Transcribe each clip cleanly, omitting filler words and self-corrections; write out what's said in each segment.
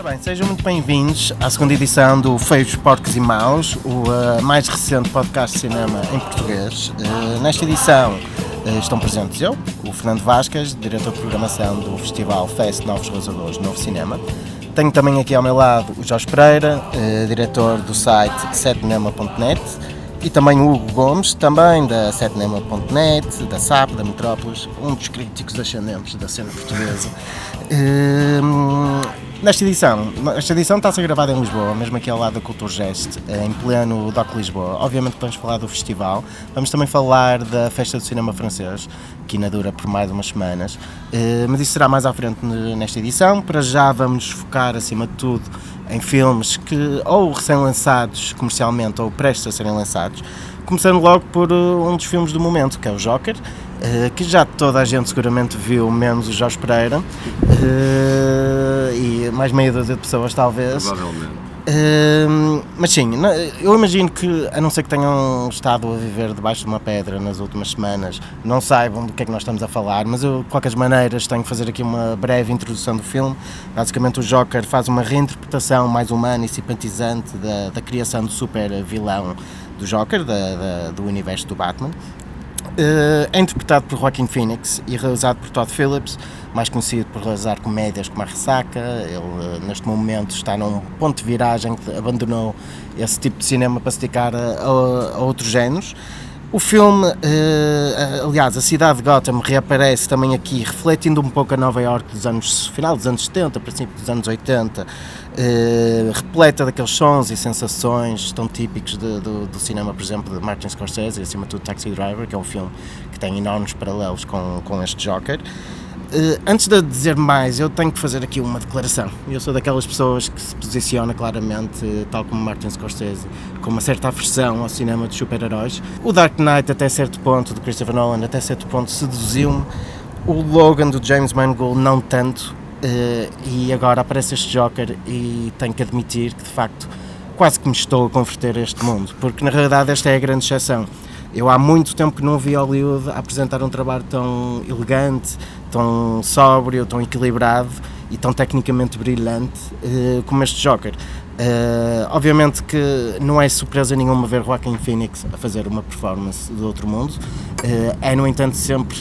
Bem, sejam muito bem-vindos à segunda edição do Feios, Porcos e Maus, o mais recente podcast de cinema em português. Nesta edição estão presentes eu, o Fernando Vasquez, diretor de programação do Festival Fest Novos Realizadores Novo Cinema. Tenho também aqui ao meu lado o Jorge Pereira, diretor do site setenema.net, e também o Hugo Gomes, também da setenema.net, da SAP, da Metrópolis, um dos críticos ascendentes da cena portuguesa. Esta edição está a ser gravada em Lisboa, mesmo aqui ao lado da Culturgest, em pleno DOC Lisboa. Obviamente que vamos falar do festival, vamos também falar da Festa do Cinema Francês, que ainda dura por mais de umas semanas, mas isso será mais à frente nesta edição. Para já vamos focar, acima de tudo, em filmes que ou recém-lançados comercialmente ou prestes a serem lançados, começando logo por um dos filmes do momento, que é o Joker, que já toda a gente seguramente viu, menos o Jorge Pereira, e mais meia dúzia de pessoas talvez. Provavelmente. Mas sim, eu imagino que, a não ser que tenham estado a viver debaixo de uma pedra nas últimas semanas, não saibam do que é que nós estamos a falar, mas eu de qualquer maneira tenho que fazer aqui uma breve introdução do filme. Basicamente o Joker faz uma reinterpretação mais humana e simpatizante da criação do super vilão do Joker, do universo do Batman. É interpretado por Joaquin Phoenix e realizado por Todd Phillips, mais conhecido por realizar comédias como A Ressaca. Ele neste momento está num ponto de viragem, que abandonou esse tipo de cinema para se dedicar a outros géneros. O filme, aliás, a cidade de Gotham reaparece também aqui, refletindo um pouco a Nova Iorque final dos anos 70, princípio dos anos 80, repleta daqueles sons e sensações tão típicos do cinema, por exemplo, de Martin Scorsese, e acima de tudo Taxi Driver, que é um filme que tem enormes paralelos com este Joker. Antes de dizer mais, eu tenho que fazer aqui uma declaração. Eu sou daquelas pessoas que se posiciona claramente, tal como Martin Scorsese, com uma certa aversão ao cinema de super-heróis. O Dark Knight, até certo ponto, de Christopher Nolan, até certo ponto, seduziu-me. O Logan, do James Mangold, não tanto. E agora aparece este Joker e tenho que admitir que, de facto, quase que me estou a converter a este mundo, porque na realidade esta é a grande exceção. Eu há muito tempo que não vi Hollywood a apresentar um trabalho tão elegante, tão sóbrio, tão equilibrado e tão tecnicamente brilhante como este Joker. Obviamente que não é surpresa nenhuma ver Joaquin Phoenix a fazer uma performance do outro mundo. É, no entanto, sempre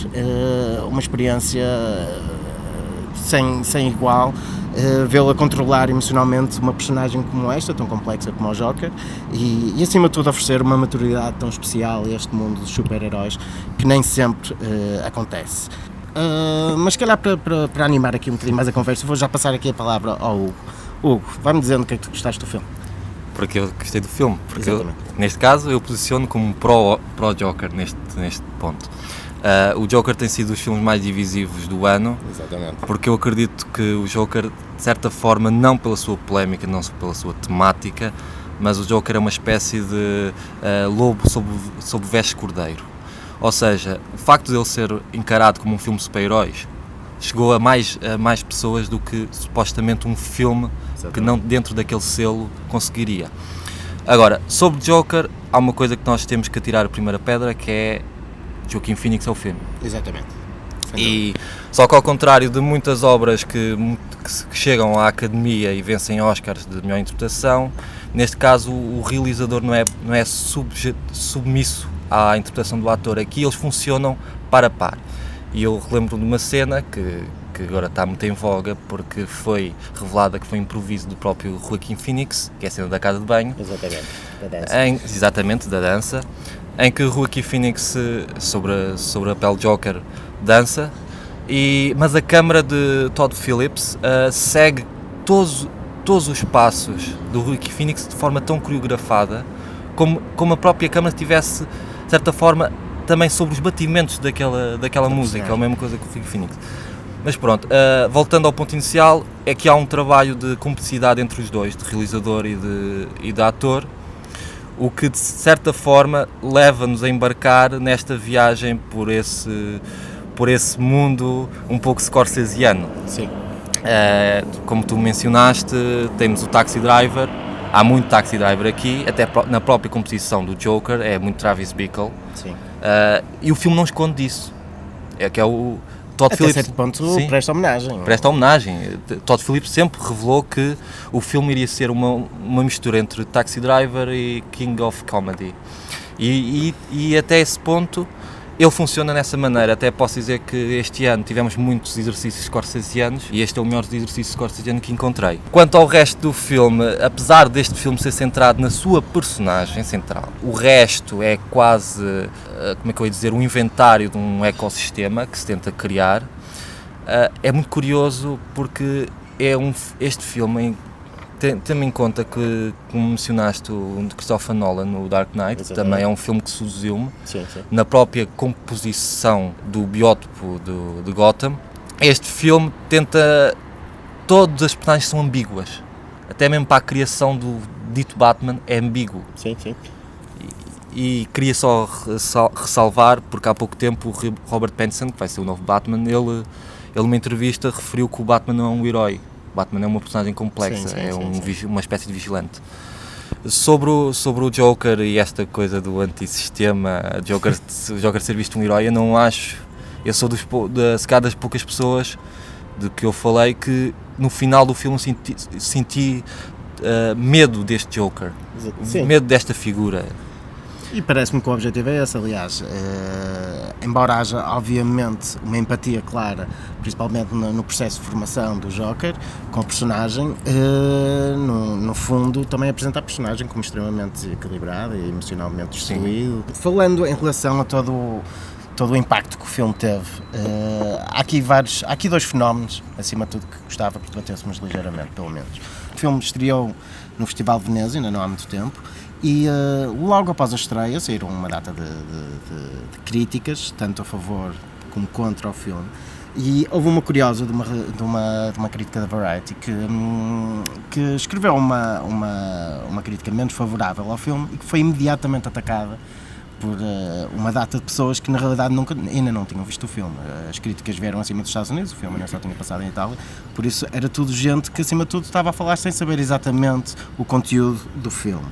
uma experiência sem igual, vê-lo a controlar emocionalmente uma personagem como esta, tão complexa como o Joker, e acima de tudo oferecer uma maturidade tão especial a este mundo dos super-heróis que nem sempre acontece. Mas se calhar para animar aqui um bocadinho mais a conversa, vou já passar aqui a palavra ao Hugo. Hugo, vai-me dizendo o que é que tu gostaste do filme. Porque eu gostei do filme, porque neste caso eu posiciono como pró-Joker neste ponto. O Joker tem sido os filmes mais divisivos do ano. Exatamente. Porque eu acredito que o Joker, de certa forma, não pela sua polémica, não pela sua temática, mas o Joker é uma espécie de lobo sob veste cordeiro. Ou seja, o facto de ele ser encarado como um filme de super-heróis chegou a mais pessoas do que supostamente um filme que não dentro daquele selo conseguiria. Agora, sobre Joker, há uma coisa que nós temos que atirar a primeira pedra, que é Joaquin Phoenix é o filme. Exatamente. E só que ao contrário de muitas obras que chegam à Academia e vencem Oscars de melhor interpretação, neste caso o realizador não é submisso à interpretação do ator. Aqui eles funcionam par a par. E eu relembro de uma cena que agora está muito em voga, porque foi revelada que foi improviso do próprio Joaquin Phoenix, que é a cena da casa de banho. Exatamente, da dança. Exatamente, da dança, em que o Joaquin Phoenix, sobre a pele Joker, dança, mas a câmara de Todd Phillips segue todos os passos do Joaquin Phoenix de forma tão coreografada, como a própria câmara estivesse, de certa forma, também sobre os batimentos daquela música, é a mesma coisa que o Joaquin Phoenix. Mas pronto, voltando ao ponto inicial, é que há um trabalho de cumplicidade entre os dois, de realizador e de ator, o que de certa forma leva-nos a embarcar nesta viagem por esse mundo um pouco scorsesiano. Sim. Como tu mencionaste, temos o Taxi Driver, há muito Taxi Driver aqui, até na própria composição do Joker, é muito Travis Bickle. Sim. E o filme não esconde isso, Todd Até Phillips, certo ponto sim, presta homenagem. presta homenagem. Todd Phillips sempre revelou que o filme iria ser uma mistura entre Taxi Driver e King of Comedy. E até esse ponto ele funciona dessa maneira. Até posso dizer que este ano tivemos muitos exercícios scorsesianos e este é o melhor exercício scorsesiano que encontrei. Quanto ao resto do filme, apesar deste filme ser centrado na sua personagem central, o resto é quase, como é que eu ia dizer, um inventário de um ecossistema que se tenta criar. É muito curioso porque este filme, tendo em conta que, como mencionaste, o de Christopher Nolan, no Dark Knight, exatamente, também é um filme que seduziu-me na própria composição do biótipo de Gotham. Este filme tenta... Todas as personagens são ambíguas, até mesmo para a criação do dito Batman é ambíguo. Sim. E queria só ressalvar, porque há pouco tempo o Robert Pattinson, que vai ser o novo Batman, ele numa entrevista referiu que o Batman não é um herói. Batman é uma personagem complexa, uma espécie de vigilante. Sobre o Joker e esta coisa do antissistema, o Joker ser visto um herói, eu não acho. Eu sou das poucas pessoas de que eu falei que no final do filme senti medo deste Joker, medo desta figura. E parece-me que o objetivo é esse, aliás, embora haja obviamente uma empatia clara, principalmente no processo de formação do Joker, com a personagem, no fundo também apresenta a personagem como extremamente equilibrada e emocionalmente destruído. Falando em relação a todo o impacto que o filme teve, há aqui dois fenómenos, acima de tudo, que gostava que debatêssemos ligeiramente, pelo menos. O filme estreou no Festival de Veneza, ainda não há muito tempo, e logo após a estreia saíram uma data de críticas, tanto a favor como contra o filme, e houve uma curiosa de uma crítica da Variety que escreveu uma crítica menos favorável ao filme e que foi imediatamente atacada por uma data de pessoas que na realidade ainda não tinham visto o filme. As críticas vieram acima dos Estados Unidos, o filme ainda só tinha passado em Itália, por isso era tudo gente que acima de tudo estava a falar sem saber exatamente o conteúdo do filme.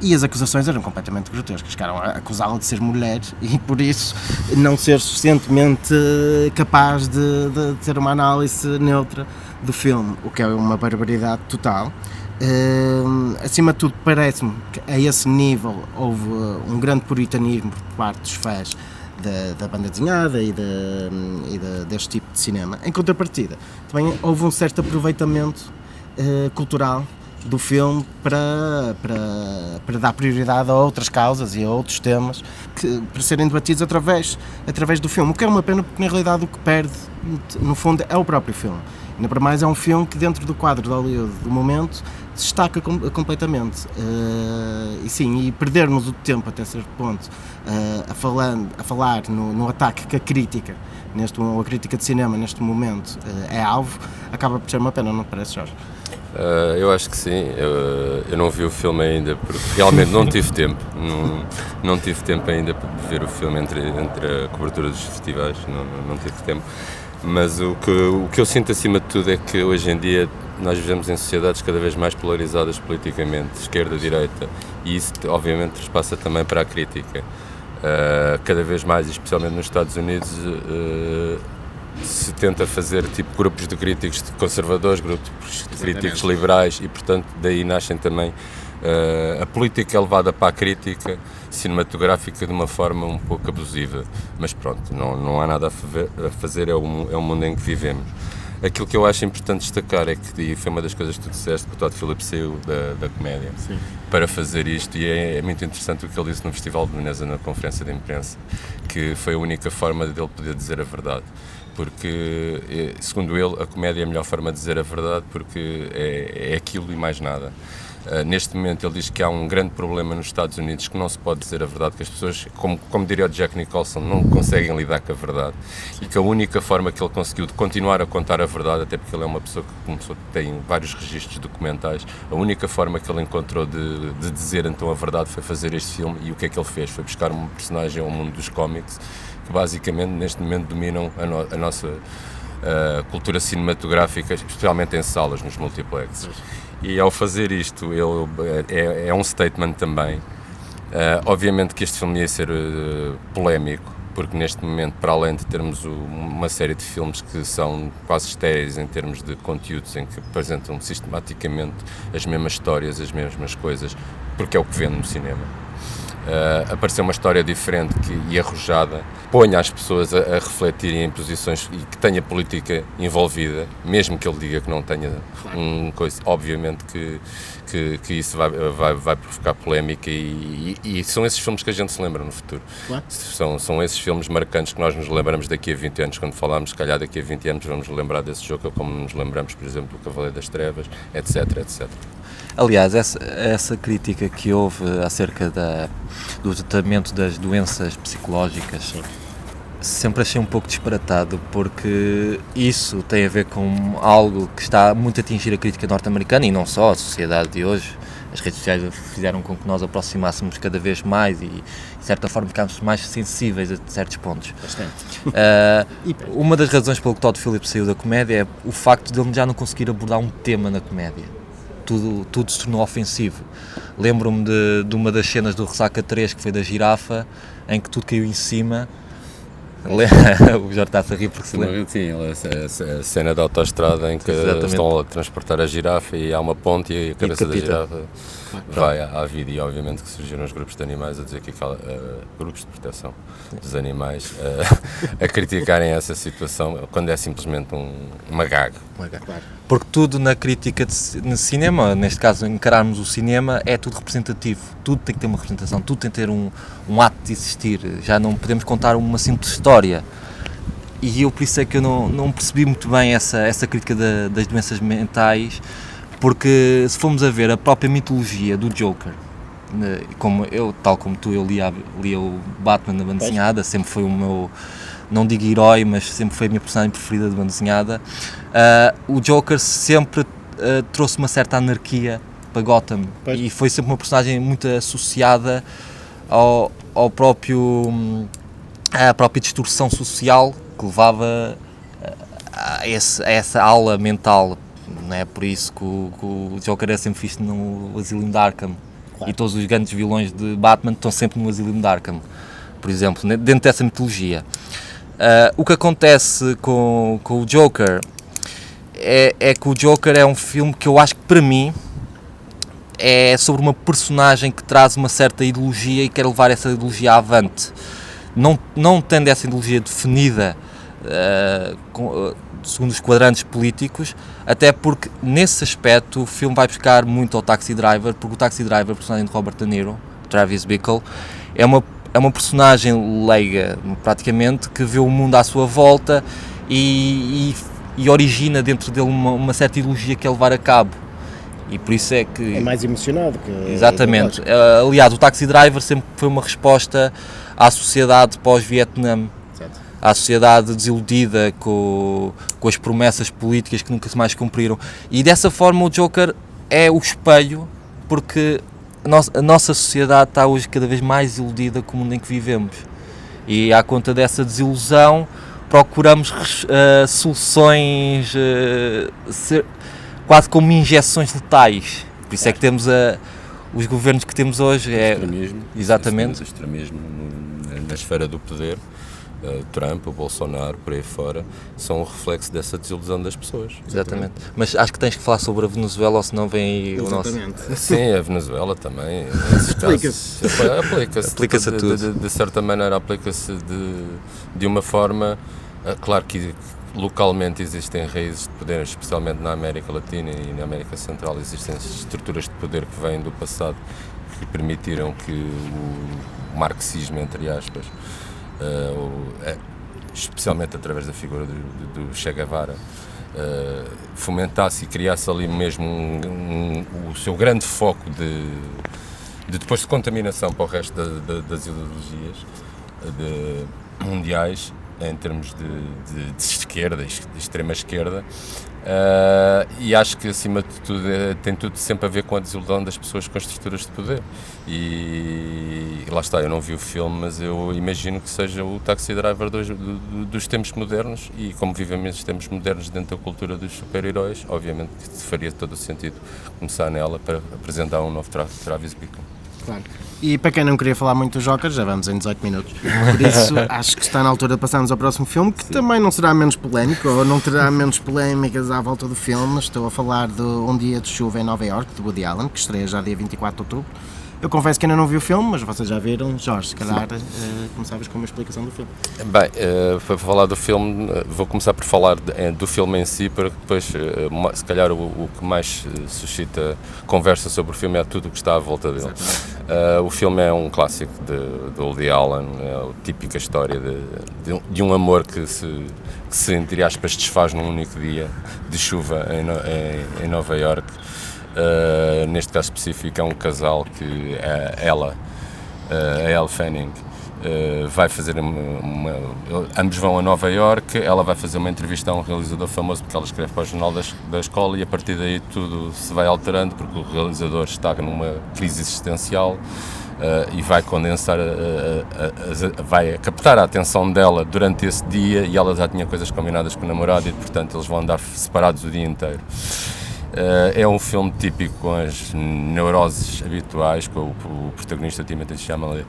E as acusações eram completamente grotescas, chegaram a acusá-la de ser mulher e por isso não ser suficientemente capaz de ter uma análise neutra do filme, o que é uma barbaridade total. Acima de tudo, parece-me que a esse nível houve um grande puritanismo por parte dos fãs da banda desenhada e deste tipo de cinema. Em contrapartida, também houve um certo aproveitamento cultural do filme para dar prioridade a outras causas e a outros temas para serem debatidos através do filme, o que é uma pena porque na realidade o que perde no fundo é o próprio filme. Ainda para mais é um filme que dentro do quadro de Hollywood do momento se destaca completamente e perdermos o tempo até certo ponto a falar no ataque que a crítica a crítica de cinema neste momento é alvo, acaba por ser uma pena, não te parece, Jorge? Eu acho que sim. Eu não vi o filme ainda porque realmente não tive tempo. Não tive tempo ainda para ver o filme entre a cobertura dos festivais, não tive tempo. Mas o que eu sinto acima de tudo é que hoje em dia nós vivemos em sociedades cada vez mais polarizadas politicamente, esquerda, direita, e isso obviamente transpassa também para a crítica. Cada vez mais, especialmente nos Estados Unidos, se tenta fazer tipo grupos de críticos de conservadores, grupos de críticos liberais e portanto daí nascem também a política é levada para a crítica cinematográfica de uma forma um pouco abusiva, mas pronto, não há nada a fazer, é o mundo em que vivemos. Aquilo que eu acho importante destacar é que, e foi uma das coisas que tu disseste, que o Todd Phillips saiu da comédia. Sim. Para fazer isto, e é muito interessante o que ele disse no Festival de Veneza, na conferência de imprensa, que foi a única forma dele poder dizer a verdade, porque, segundo ele, a comédia é a melhor forma de dizer a verdade, porque é aquilo e mais nada. Neste momento ele diz que há um grande problema nos Estados Unidos, que não se pode dizer a verdade, que as pessoas, como diria o Jack Nicholson, não conseguem lidar com a verdade. Sim. E que a única forma que ele conseguiu de continuar a contar a verdade, até porque ele é uma pessoa que tem vários registros documentais, a única forma que ele encontrou de dizer então a verdade foi fazer este filme. E o que é que ele fez? Foi buscar um personagem ao mundo dos cómics, que basicamente neste momento dominam a nossa cultura cinematográfica, especialmente em salas, nos multiplexes. E ao fazer isto, ele é um statement também. Obviamente que este filme ia ser polémico, porque neste momento, para além de termos uma série de filmes que são quase estéreis em termos de conteúdos, em que apresentam sistematicamente as mesmas histórias, as mesmas coisas, porque é o que vende no cinema, aparecer uma história diferente e arrojada, ponha as pessoas a refletirem em posições e que tenha política envolvida, mesmo que ele diga que não tenha coisa, obviamente que isso vai provocar polémica e são esses filmes que a gente se lembra no futuro. Claro. São esses filmes marcantes que nós nos lembramos daqui a 20 anos, quando falarmos, se calhar daqui a 20 anos vamos lembrar desse jogo, como nos lembramos, por exemplo, do Cavaleiro das Trevas, etc, etc. Aliás, essa crítica que houve acerca do tratamento das doenças psicológicas, sempre achei um pouco disparatado, porque isso tem a ver com algo que está muito a atingir a crítica norte-americana e não só, a sociedade de hoje. As redes sociais fizeram com que nós aproximássemos cada vez mais e, de certa forma, ficámos mais sensíveis a certos pontos. Uma das razões pelo que Todd Phillips saiu da comédia é o facto de ele já não conseguir abordar um tema na comédia. Tudo se tornou ofensivo. Lembro-me de uma das cenas do Ressaca 3, que foi da girafa, em que tudo caiu em cima. O Jorge está-se a rir porque se lembra. Sim, a cena da autoestrada em que estão a transportar a girafa e há uma ponte e a cabeça da girafa vai à vida, e obviamente que surgiram os grupos de animais a dizer que grupos de proteção dos animais a criticarem essa situação quando é simplesmente uma gag. Porque tudo na crítica de cinema, neste caso encararmos o cinema, é tudo representativo, tudo tem que ter uma representação, tudo tem que ter um ato de existir, já não podemos contar uma simples história. E eu por isso é que eu não percebi muito bem essa crítica das doenças mentais, porque se formos a ver a própria mitologia do Joker, tal como tu, eu lia o Batman na banda desenhada, sempre foi o meu, não digo herói, mas sempre foi a minha personagem preferida de banda desenhada. O Joker sempre trouxe uma certa anarquia para Gotham, e foi sempre uma personagem muito associada à própria distorção social que levava a essa aula mental. Não é por isso que o Joker é sempre visto no Asilo de Arkham, e todos os grandes vilões de Batman estão sempre no Asilo de Arkham, por exemplo, dentro dessa mitologia. O que acontece com o Joker é que o Joker é um filme que eu acho que, para mim, é sobre uma personagem que traz uma certa ideologia e quer levar essa ideologia avante, não tendo essa ideologia definida segundo os quadrantes políticos, até porque nesse aspecto o filme vai buscar muito ao Taxi Driver, porque o Taxi Driver, o personagem de Robert De Niro, Travis Bickle, é uma personagem leiga, praticamente, que vê o mundo à sua volta e origina dentro dele uma certa ideologia que é levar a cabo. E por isso é que... É mais emocionado que... Exatamente. Aliás, o Taxi Driver sempre foi uma resposta à sociedade pós-Vietnã, à sociedade desiludida com as promessas políticas que nunca mais cumpriram. E dessa forma o Joker é o espelho, porque a nossa sociedade está hoje cada vez mais iludida com o mundo em que vivemos. E à conta dessa desilusão procuramos soluções quase como injeções letais. Por isso é que temos os governos que temos hoje. Extremismo. Exatamente. Extremismo na esfera do poder. Trump, o Bolsonaro, por aí fora, são um reflexo dessa desilusão das pessoas. Exatamente. Mas acho que tens que falar sobre a Venezuela, ou senão vem aí o nosso... Sim, a Venezuela também. Aplica-se a tudo. De certa maneira, aplica-se de uma forma... Claro que localmente existem raízes de poder, especialmente na América Latina e na América Central, existem estruturas de poder que vêm do passado que permitiram que o marxismo, entre aspas, especialmente através da figura do Che Guevara, fomentasse e criasse ali mesmo o seu grande foco de depois de contaminação para o resto das ideologias mundiais em termos de esquerda, de extrema esquerda, e acho que acima de tudo tem tudo sempre a ver com a desilusão das pessoas com as estruturas de poder. E lá está, eu não vi o filme, mas eu imagino que seja o Taxi Driver dos tempos modernos, e como vivemos nos tempos modernos dentro da cultura dos super-heróis, obviamente que faria todo o sentido começar nela para apresentar um novo Travis Bickle. Claro. E para quem não queria falar muito do Joker, já vamos em 18 minutos. Por isso, acho que está na altura de passarmos ao próximo filme, que também não será menos polémico, ou não terá menos polémicas à volta do filme. Estou a falar de Um Dia de Chuva em Nova Iorque, de Woody Allen, que estreia já dia 24 de outubro. Eu confesso que ainda não vi o filme, mas vocês já viram. Jorge, se calhar começavas com uma explicação do filme. Bem, para falar do filme, vou começar por falar do filme em si, para que depois, se calhar, o que mais suscita conversa sobre o filme é tudo o que está à volta dele. O filme é um clássico de Woody Allen, é a típica história de um amor que se, entre aspas, desfaz num único dia de chuva em Nova Iorque. Neste caso específico é um casal que a Elle Fanning, vai fazer ambos vão a Nova Iorque, ela vai fazer uma entrevista a um realizador famoso porque ela escreve para o jornal da escola, e a partir daí tudo se vai alterando porque o realizador está numa crise existencial e vai condensar, vai captar a atenção dela durante esse dia, e ela já tinha coisas combinadas com o namorado e portanto eles vão andar separados o dia inteiro. É um filme típico com as neuroses habituais, com o protagonista Timothée Chalamet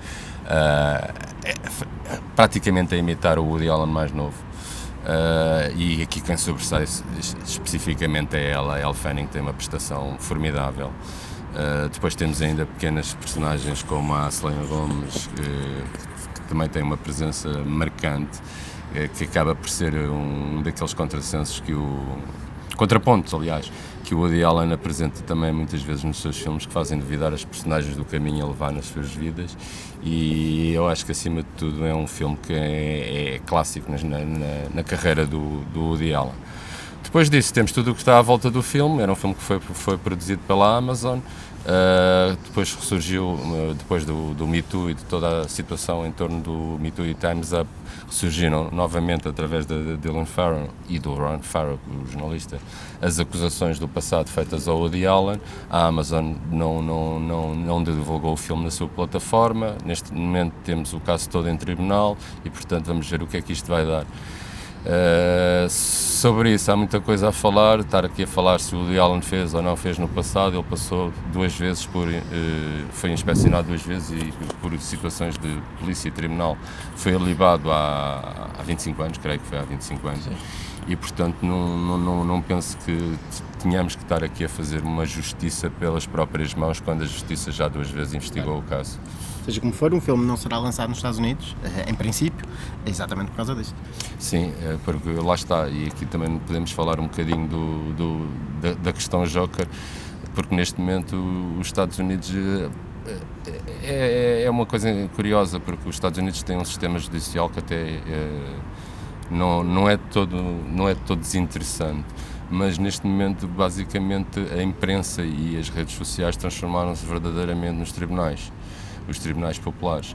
praticamente a imitar o Woody Allen mais novo. E aqui quem sobressai especificamente é ela, a Elle Fanning, tem uma prestação formidável. Depois temos ainda pequenas personagens como a Selena Gomez, que também tem uma presença marcante, que acaba por ser um daqueles contrassensos contrapontos, aliás, que o Woody Allen apresenta também muitas vezes nos seus filmes, que fazem duvidar as personagens do caminho a levar nas suas vidas, e eu acho que acima de tudo é um filme que é clássico na carreira do Woody Allen. Depois disso temos tudo o que está à volta do filme. Era um filme que foi produzido pela Amazon, depois ressurgiu, depois do Me Too e de toda a situação em torno do Me Too e Time's Up, ressurgiram novamente através de Dylan Farrow e do Ron Farrow, o jornalista, as acusações do passado feitas ao Woody Allen. A Amazon não divulgou o filme na sua plataforma. Neste momento temos o caso todo em tribunal e, portanto, vamos ver o que é que isto vai dar. Sobre isso há muita coisa a falar. Estar aqui a falar se o Woody Allen fez ou não fez no passado. Ele passou 2 vezes foi inspecionado 2 vezes e por situações de polícia e tribunal foi alibado há 25 anos, creio que foi há 25 anos. Sim. E portanto não penso que tenhamos que estar aqui a fazer uma justiça pelas próprias mãos quando a justiça já 2 vezes investigou o caso. Seja como for, um filme não será lançado nos Estados Unidos, em princípio, exatamente por causa disto. Sim, porque lá está, e aqui também podemos falar um bocadinho da questão Joker, porque neste momento os Estados Unidos é uma coisa curiosa, porque os Estados Unidos têm um sistema judicial que até não é todo desinteressante, mas neste momento basicamente a imprensa e as redes sociais transformaram-se verdadeiramente nos tribunais. Os tribunais populares.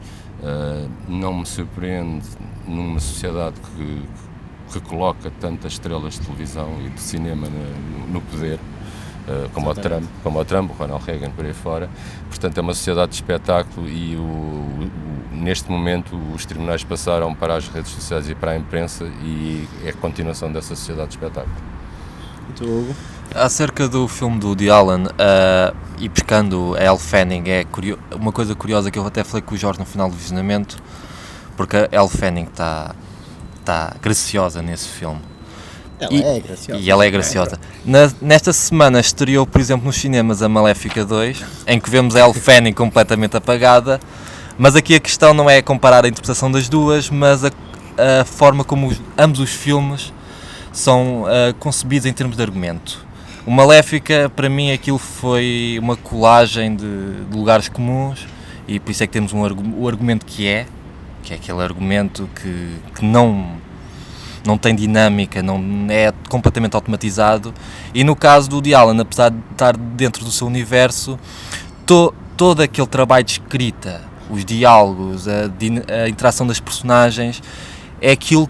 Não me surpreende numa sociedade que coloca tantas estrelas de televisão e de cinema no poder, como o Trump, o Ronald Reagan, por aí fora. Portanto, é uma sociedade de espetáculo e neste momento os tribunais passaram para as redes sociais e para a imprensa, e é a continuação dessa sociedade de espetáculo. E tu, Hugo? Acerca do filme do Woody Allen, e pescando a Elle Fanning, uma coisa curiosa que eu até falei com o Jorge no final do visionamento, porque a Elle Fanning está graciosa nesse filme. É graciosa. E ela é graciosa. Nesta semana estreou, por exemplo, nos cinemas a Maléfica 2, em que vemos a Elle Fanning completamente apagada, mas aqui a questão não é comparar a interpretação das duas, mas a forma como ambos os filmes são concebidos em termos de argumento. O Maléfica, para mim, aquilo foi uma colagem de lugares comuns, e por isso é que temos o argumento que é aquele argumento que não tem dinâmica, não é completamente automatizado. E no caso do Woody Allen, apesar de estar dentro do seu universo, todo aquele trabalho de escrita, os diálogos, a interação das personagens, é aquilo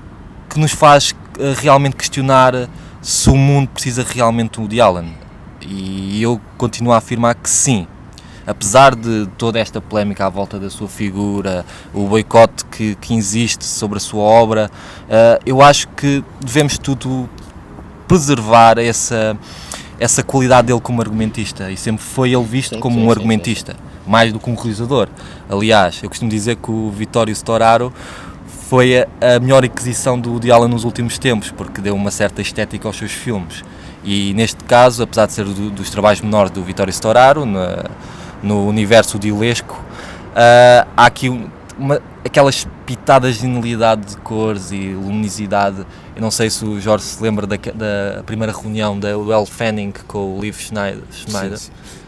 que nos faz realmente questionar se o mundo precisa realmente do Woody Allen. E eu continuo a afirmar que sim. Apesar de toda esta polémica à volta da sua figura, o boicote que existe sobre a sua obra, eu acho que devemos tudo preservar essa qualidade dele como argumentista, e sempre foi ele visto como um argumentista. mais do que um realizador. Aliás, eu costumo dizer que o Vittorio Storaro foi a melhor aquisição do Woody Allen nos últimos tempos, porque deu uma certa estética aos seus filmes. E neste caso, apesar de ser dos trabalhos menores do Vittorio Storaro, no universo udilesco, há aqui aquelas pitadas de genialidade de cores e luminosidade. Eu não sei se o Jorge se lembra da primeira reunião do Elle Fanning com o Liv Schneider.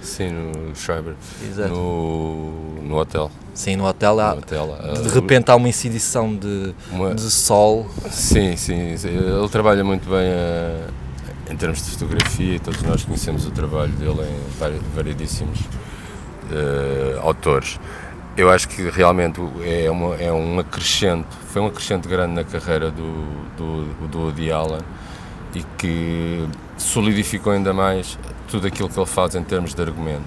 Sim, no Schreiber. Exato. No hotel. Sim, no hotel. De repente há uma incidição de sol. Sim, ele trabalha muito bem em termos de fotografia, todos nós conhecemos o trabalho dele em variedíssimos autores. Eu acho que realmente é um acrescento, foi um acrescento grande na carreira do Woody Allen e que solidificou ainda mais tudo aquilo que ele faz em termos de argumento.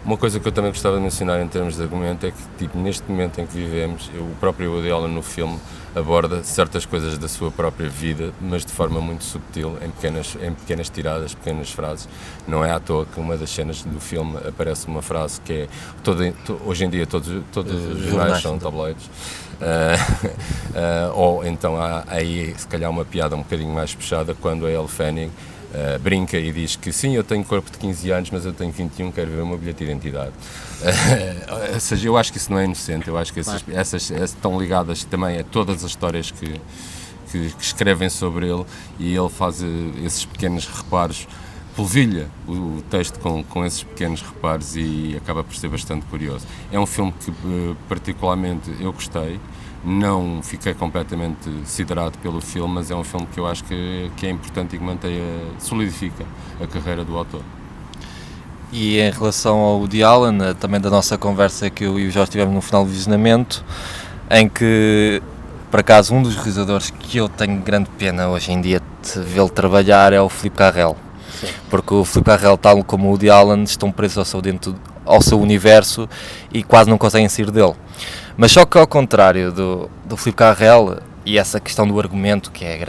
Uma coisa que eu também gostava de mencionar em termos de argumento é que, neste momento em que vivemos, o próprio Woody Allen no filme aborda certas coisas da sua própria vida, mas de forma muito subtil, em pequenas tiradas, pequenas frases. Não é à toa que uma das cenas do filme aparece uma frase que é hoje em dia todos os jornais são tabloides, ou então há aí se calhar uma piada um bocadinho mais fechada quando a Elle Fanning brinca e diz que sim, eu tenho corpo de 15 anos, mas eu tenho 21, quero ver o meu bilhete de identidade. Ou seja, eu acho que isso não é inocente, eu acho que essas estão ligadas também a todas as histórias que escrevem sobre ele, e ele faz esses pequenos reparos, polvilha o texto com esses pequenos reparos e acaba por ser bastante curioso. É um filme que particularmente eu gostei. Não fiquei completamente siderado pelo filme, mas é um filme que eu acho que é importante e que solidifica a carreira do autor. E em relação ao Woody Allen, também da nossa conversa que eu e o Jorge tivemos no final do visionamento, em que, por acaso, um dos realizadores que eu tenho grande pena hoje em dia de vê-lo trabalhar é o Philippe Carrel. Sim. Porque o Philippe Carrel, tal como o Woody Allen, estão presos ao seu universo e quase não conseguem sair dele. Mas só que ao contrário do Philippe Carrel, e essa questão do argumento, que é a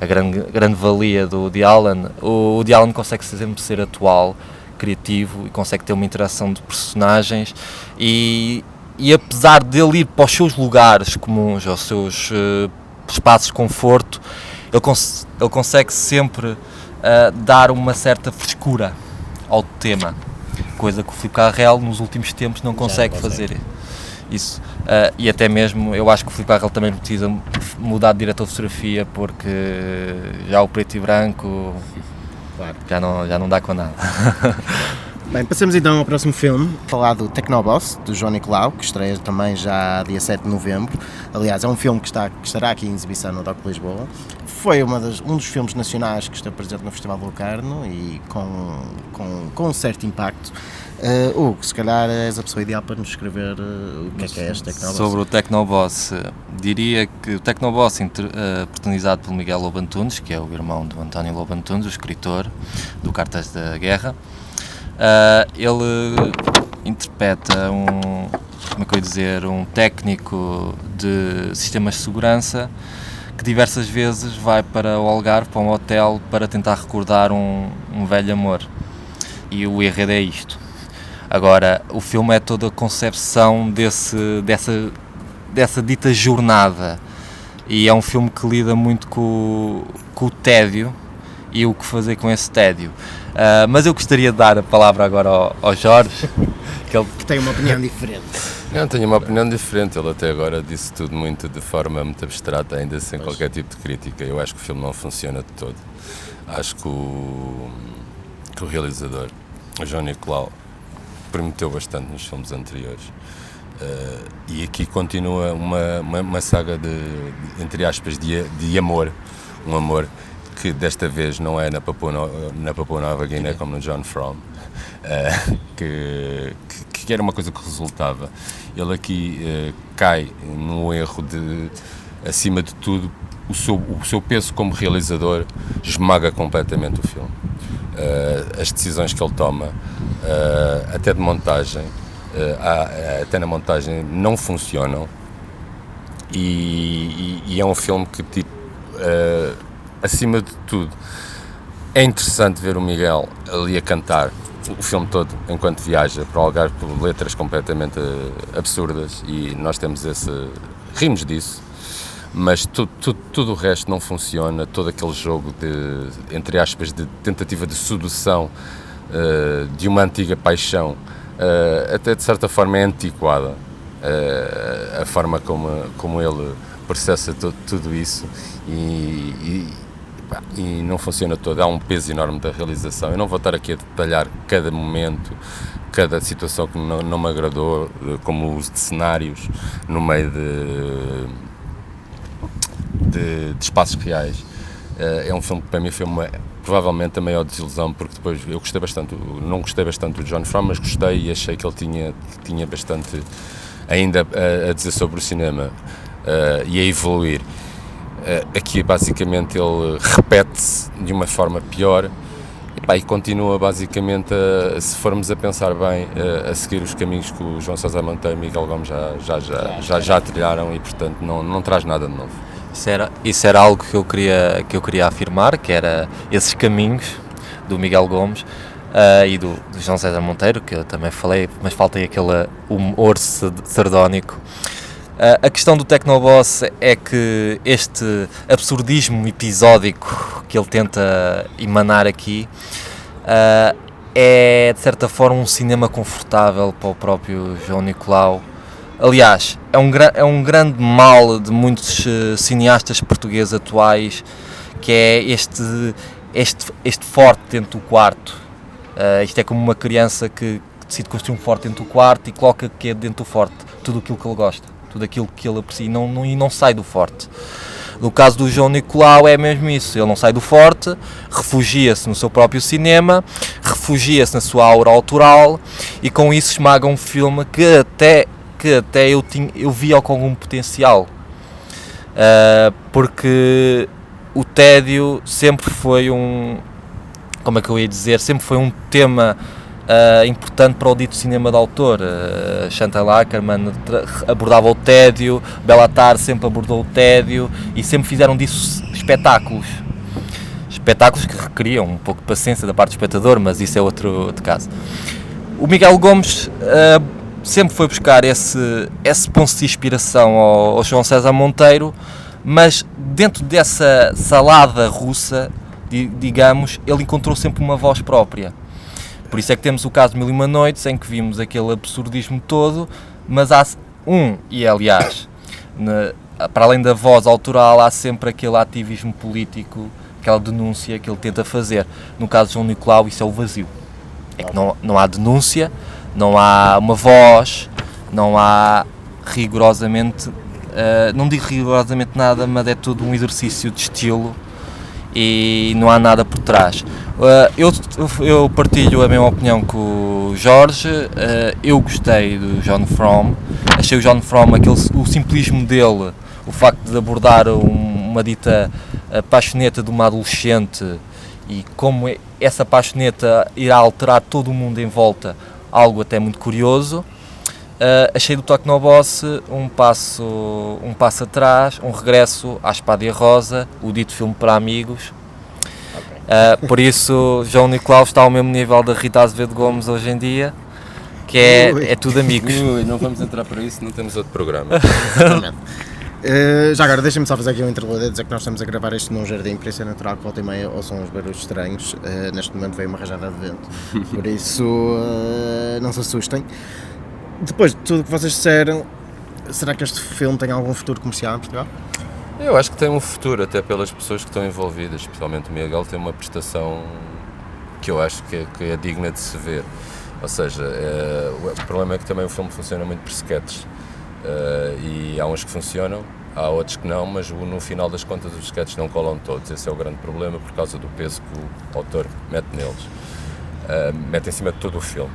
grande valia do Woody Allen, o Woody Allen consegue sempre ser atual, criativo, e consegue ter uma interação de personagens, e apesar dele ir para os seus lugares comuns, aos seus espaços de conforto, ele consegue sempre dar uma certa frescura ao tema, coisa que o Philippe Carrel nos últimos tempos não consegue fazer isso. E até mesmo eu acho que o Philippe Carrel também precisa mudar de diretor de fotografia, porque já o preto e branco já não dá com nada. Bem, passemos então ao próximo filme, falar do Technoboss, do João Nicolau, que estreia também já dia 7 de novembro. Aliás, é um filme que estará aqui em exibição no DOC Lisboa. Foi um dos filmes nacionais que está presente no Festival do Locarno e com um certo impacto. Hugo, se calhar és a pessoa ideal para nos escrever o que é este Technoboss. Sobre o Technoboss, diria que o Technoboss, protagonizado pelo Miguel Lobo Antunes, que é o irmão do António Lobo Antunes, o escritor do Cartas da Guerra, ele interpreta um técnico de sistemas de segurança que diversas vezes vai para o Algarve, para um hotel, para tentar recordar um velho amor. E o enredo é isto. Agora, o filme é toda a concepção dessa dita jornada, e é um filme que lida muito com o tédio e o que fazer com esse tédio. Mas eu gostaria de dar a palavra agora ao Jorge, que tem uma opinião diferente. Não, tenho uma opinião diferente. Ele até agora disse tudo muito de forma muito abstrata, ainda sem qualquer tipo de crítica. Eu acho que o filme não funciona de todo. Acho que o realizador, o João Nicolau, prometeu bastante nos filmes anteriores. E aqui continua uma saga de entre aspas, de amor. Um amor que desta vez não é na Papua Nova Guiné como no John From, que era uma coisa que resultava. Ele aqui cai no erro de, acima de tudo, o seu peso como realizador esmaga completamente o filme. As decisões que ele toma, até de montagem, até na montagem, não funcionam, e é um filme que, tipo, acima de tudo, é interessante ver o Miguel ali a cantar o filme todo, enquanto viaja para o Algarve, por letras completamente absurdas, e nós rimos disso, mas tudo o resto não funciona. Todo aquele jogo de, entre aspas, de tentativa de sedução de uma antiga paixão, até de certa forma é antiquada, a forma como ele processa tudo isso, e não funciona todo. Há um peso enorme da realização. Eu não vou estar aqui a detalhar cada momento, cada situação que não me agradou, como o uso de cenários no meio de espaços reais. É um filme que para mim foi provavelmente a maior desilusão, porque depois eu não gostei bastante do John Fram, mas gostei e achei que ele tinha bastante ainda a dizer sobre o cinema e a evoluir. Aqui basicamente ele repete-se de uma forma pior e continua basicamente, se formos a pensar bem, a seguir os caminhos que o João César Monteiro e Miguel Gomes já trilharam, e portanto não traz nada de novo. Isso era algo que eu queria afirmar, que era esses caminhos do Miguel Gomes e do João César Monteiro, que eu também falei, mas falta aí aquele humor sardónico. A questão do Tecnoboss é que este absurdismo episódico que ele tenta emanar aqui é, de certa forma, um cinema confortável para o próprio João Nicolau. Aliás, é um grande mal de muitos cineastas portugueses atuais, que é este forte dentro do quarto. Isto é como uma criança que decide construir um forte dentro do quarto e coloca o que é dentro do forte, tudo aquilo que ele gosta, tudo aquilo que ele aprecia, e não sai do forte. No caso do João Nicolau é mesmo isso, ele não sai do forte, refugia-se no seu próprio cinema, refugia-se na sua aura autoral, e com isso esmaga um filme que até eu via com algum potencial, porque o tédio sempre foi sempre foi um tema importante para o dito cinema de autor. Chantal Akerman abordava o tédio, Bellatar sempre abordou o tédio, e sempre fizeram disso espetáculos que requeriam um pouco de paciência da parte do espectador, mas isso é outro caso. O Miguel Gomes sempre foi buscar esse ponto de inspiração ao João César Monteiro, mas dentro dessa salada russa, digamos, ele encontrou sempre uma voz própria. Por isso é que temos o caso de Mil e Uma Noites, em que vimos aquele absurdismo todo, mas aliás, para além da voz autoral, há sempre aquele ativismo político, aquela denúncia que ele tenta fazer. No caso de João Nicolau, isso é o vazio. É que não há denúncia, não há uma voz, não há rigorosamente, não digo rigorosamente nada, mas é tudo um exercício de estilo e não há nada por trás. Eu partilho a mesma opinião que o Jorge. Eu gostei do John Fram, achei o John Fram, o simplismo dele, o facto de abordar uma dita paixoneta de uma adolescente e como essa paixoneta irá alterar todo o mundo em volta, algo até muito curioso. Achei do Tecnoboss um passo atrás, um regresso à Espada e a Rosa, o dito filme para amigos. Por isso, João Nicolau está ao mesmo nível da Rita Azevedo Gomes hoje em dia, que é tudo amigos. Não vamos entrar para isso, não temos outro programa. Já agora, deixem-me só fazer aqui um interlúdio, dizer que nós estamos a gravar isto num jardim, por isso é natural que volta e meia ouçam uns barulhos estranhos. Neste momento veio uma rajada de vento, por isso não se assustem. Depois de tudo o que vocês disseram, será que este filme tem algum futuro comercial em Portugal? Eu acho que tem um futuro, até pelas pessoas que estão envolvidas, especialmente o Miguel tem uma prestação que eu acho que é digna de se ver. Ou seja, o problema é que também o filme funciona muito por sketches, e há uns que funcionam, há outros que não, mas no final das contas os sketches não colam todos. Esse é o grande problema, por causa do peso que o autor mete neles, mete em cima de todo o filme.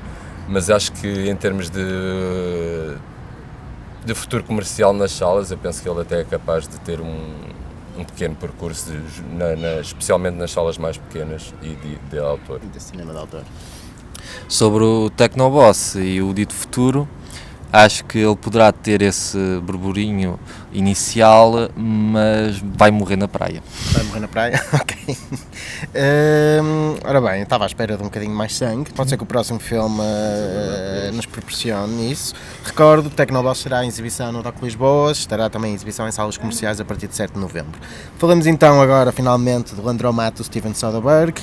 Mas acho que em termos de futuro comercial nas salas, eu penso que ele até é capaz de ter um pequeno percurso, especialmente nas salas mais pequenas e de autor. De cinema de autor. Sobre o Tecnoboss e o dito futuro, Acho que ele poderá ter esse burburinho inicial, mas vai morrer na praia. Vai morrer na praia? Ok. Ora bem, eu estava à espera de um bocadinho mais sangue. Pode ser que o próximo filme nos proporcione isso. Recordo que Tecnoboss será em exibição no Doc Lisboa, estará também em exibição em salas comerciais a partir de 7 de novembro. Falamos então agora, finalmente, do Landromat do Steven Soderbergh,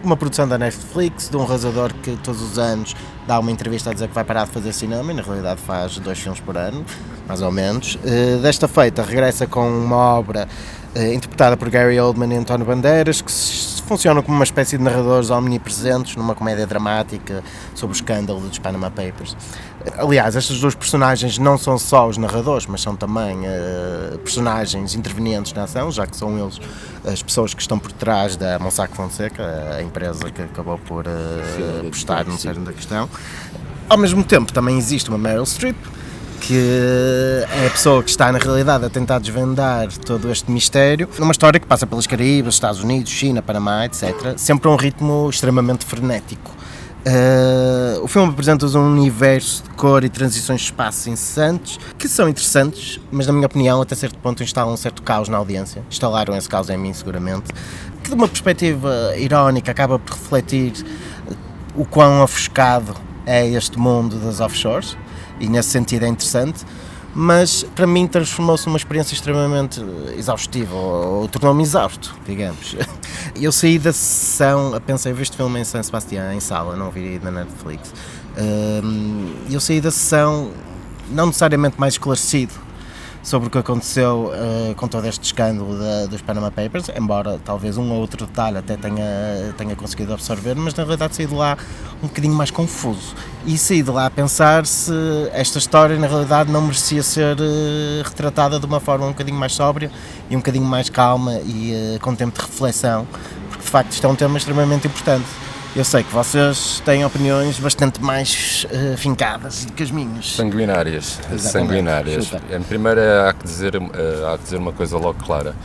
uma produção da Netflix, de um realizador que todos os anos dá uma entrevista a dizer que vai parar de fazer cinema e na realidade faz 2 filmes por ano, mais ou menos. Desta feita regressa com uma obra interpretada por Gary Oldman e António Bandeiras, que funcionam como uma espécie de narradores omnipresentes numa comédia dramática sobre o escândalo dos Panama Papers. Aliás, estes 2 personagens não são só os narradores, mas são também personagens intervenientes na ação, já que são eles as pessoas que estão por trás da Mossack Fonseca, a empresa que acabou por apostar no cerne da questão. Ao mesmo tempo, também existe uma Meryl Streep, que é a pessoa que está na realidade a tentar desvendar todo este mistério, numa história que passa pelos Caraíbas, Estados Unidos, China, Panamá, etc., sempre a um ritmo extremamente frenético. O filme apresenta-nos um universo de cor e transições de espaço incessantes, que são interessantes, mas na minha opinião até certo ponto instalam um certo caos na audiência. Instalaram esse caos em mim seguramente, que de uma perspectiva irónica acaba por refletir o quão ofuscado é este mundo das offshores, e nesse sentido é interessante, mas para mim transformou-se numa experiência extremamente exaustiva, ou tornou-me exausto, digamos. Eu saí da sessão, pensei, eu vi este filme em San Sebastián, em sala, não vi na Netflix, eu saí da sessão não necessariamente mais esclarecido sobre o que aconteceu com todo este escândalo dos Panama Papers, embora talvez um ou outro detalhe até tenha conseguido absorver, mas na realidade saí de lá um bocadinho mais confuso. E saí de lá a pensar se esta história na realidade não merecia ser retratada de uma forma um bocadinho mais sóbria e um bocadinho mais calma e com tempo de reflexão, porque de facto isto é um tema extremamente importante. Eu sei que vocês têm opiniões bastante mais fincadas do que as minhas. Sanguinárias. Em primeiro há que dizer uma coisa logo clara.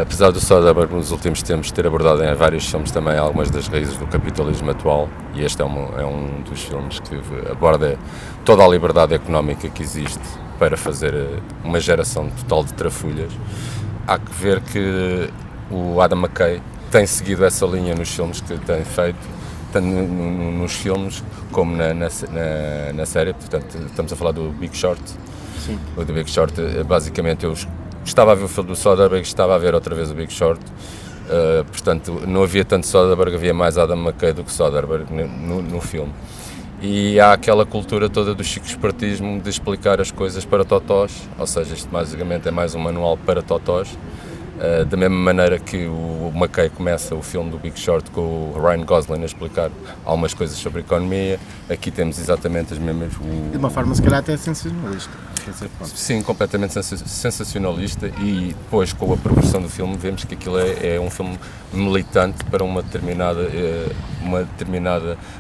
Apesar do Soderbergh nos últimos tempos ter abordado em vários filmes também algumas das raízes do capitalismo atual, e este é um dos filmes que aborda toda a liberdade económica que existe para fazer uma geração total de trafulhas, há que ver que o Adam McKay tem seguido essa linha nos filmes que tem feito, tanto nos filmes como na série. Portanto, estamos a falar do Big Short. Sim. O do Big Short, basicamente, eu estava a ver o filme do Soderbergh, estava a ver outra vez o Big Short. Portanto, não havia tanto Soderbergh, havia mais Adam McKay do que Soderbergh no filme. E há aquela cultura toda do chico-espertismo de explicar as coisas para totós, ou seja, isto basicamente é mais um manual para totós. Da mesma maneira que o McKay começa o filme do Big Short com o Ryan Gosling a explicar algumas coisas sobre a economia, aqui temos exatamente as mesmas... De uma forma se calhar até sensacionalista. Sim, completamente sensacionalista, e depois com a progressão do filme vemos que aquilo é um filme militante para uma determinada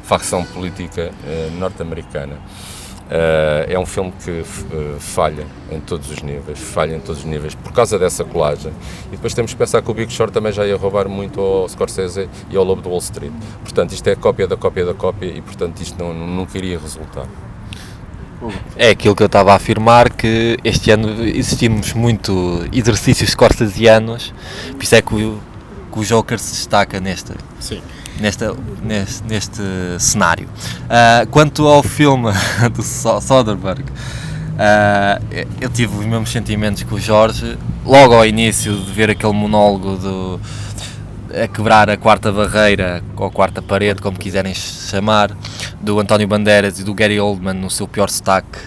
facção política norte-americana. É um filme que falha em todos os níveis por causa dessa colagem, e depois temos que pensar que o Big Short também já ia roubar muito ao Scorsese e ao Lobo de Wall Street, portanto isto é cópia da cópia da cópia, e portanto isto nunca iria resultar. É aquilo que eu estava a afirmar, que este ano existimos muito exercícios scorsesianos, por isso é que o Joker se destaca neste cenário. Quanto ao filme do Soderbergh, eu tive os mesmos sentimentos que o Jorge, logo ao início de ver aquele monólogo a quebrar a quarta barreira, ou a quarta parede, como quiserem chamar, do António Bandeiras e do Gary Oldman no seu pior sotaque.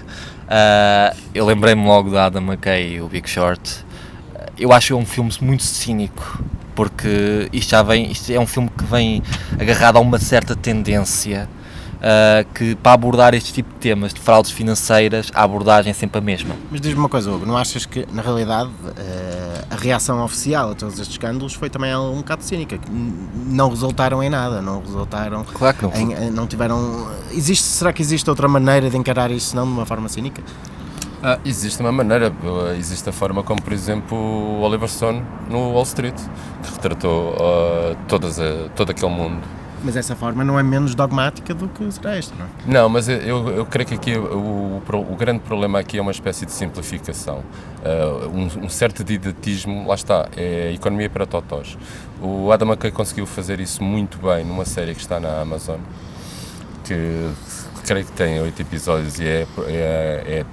Eu lembrei-me logo da Adam McKay e o Big Short. Eu acho um filme muito cínico, porque isto é um filme que vem agarrado a uma certa tendência, que para abordar este tipo de temas de fraudes financeiras, a abordagem é sempre a mesma. Mas diz-me uma coisa, Hugo, não achas que na realidade a reação oficial a todos estes escândalos foi também um bocado cínica, que não resultaram em nada, Claro que não. Não tiveram... Será que existe outra maneira de encarar isso senão de uma forma cínica? Existe uma maneira, existe a forma como, por exemplo, o Oliver Stone no Wall Street, que retratou todo aquele mundo Mas essa forma não é menos dogmática do que será esta, não é? Não, mas eu creio que aqui o grande problema aqui é uma espécie de simplificação. Um certo didatismo, lá está, é a economia para totós. O Adam McKay conseguiu fazer isso muito bem numa série que está na Amazon, que creio que tem 8 episódios e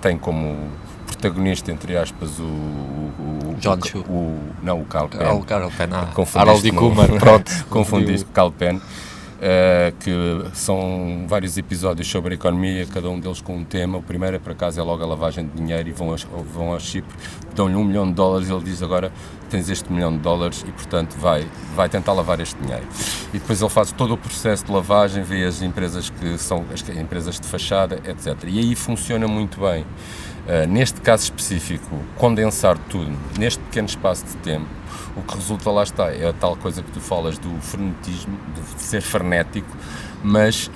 tem como protagonista, entre aspas, o Carl Penn. O Carl Penn, Harold e Kumar, pronto. Confundiste com Carl Penn. Que são vários episódios sobre a economia, cada um deles com um tema. O primeiro, por acaso, é logo a lavagem de dinheiro e vão ao Chipre, dão-lhe $1 milhão e ele diz agora tens este $1 milhão e, portanto, vai tentar lavar este dinheiro. E depois ele faz todo o processo de lavagem, vê as empresas que são as empresas de fachada, etc. E aí funciona muito bem. Neste caso específico, condensar tudo neste pequeno espaço de tempo, o que resulta, lá está, é a tal coisa que tu falas do frenetismo, de ser frenético, mas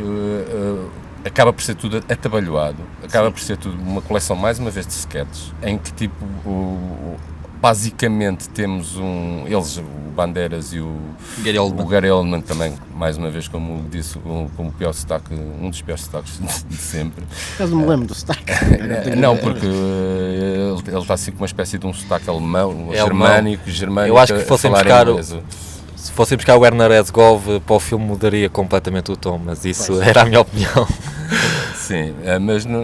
acaba por ser tudo atabalhoado, acaba por ser tudo uma coleção, mais uma vez, de sketches, em que tipo, basicamente temos eles, o Bandeiras e o Gary Oldman também, mais uma vez, como disse, como pior sotaque, um dos piores sotaques de sempre. Mas não me lembro do sotaque. Não, porque ele está assim com uma espécie de um sotaque alemão, germânico. Eu acho que se fossem buscar o Werner Herzog para o filme mudaria completamente o tom, mas isso era a minha opinião. Sim,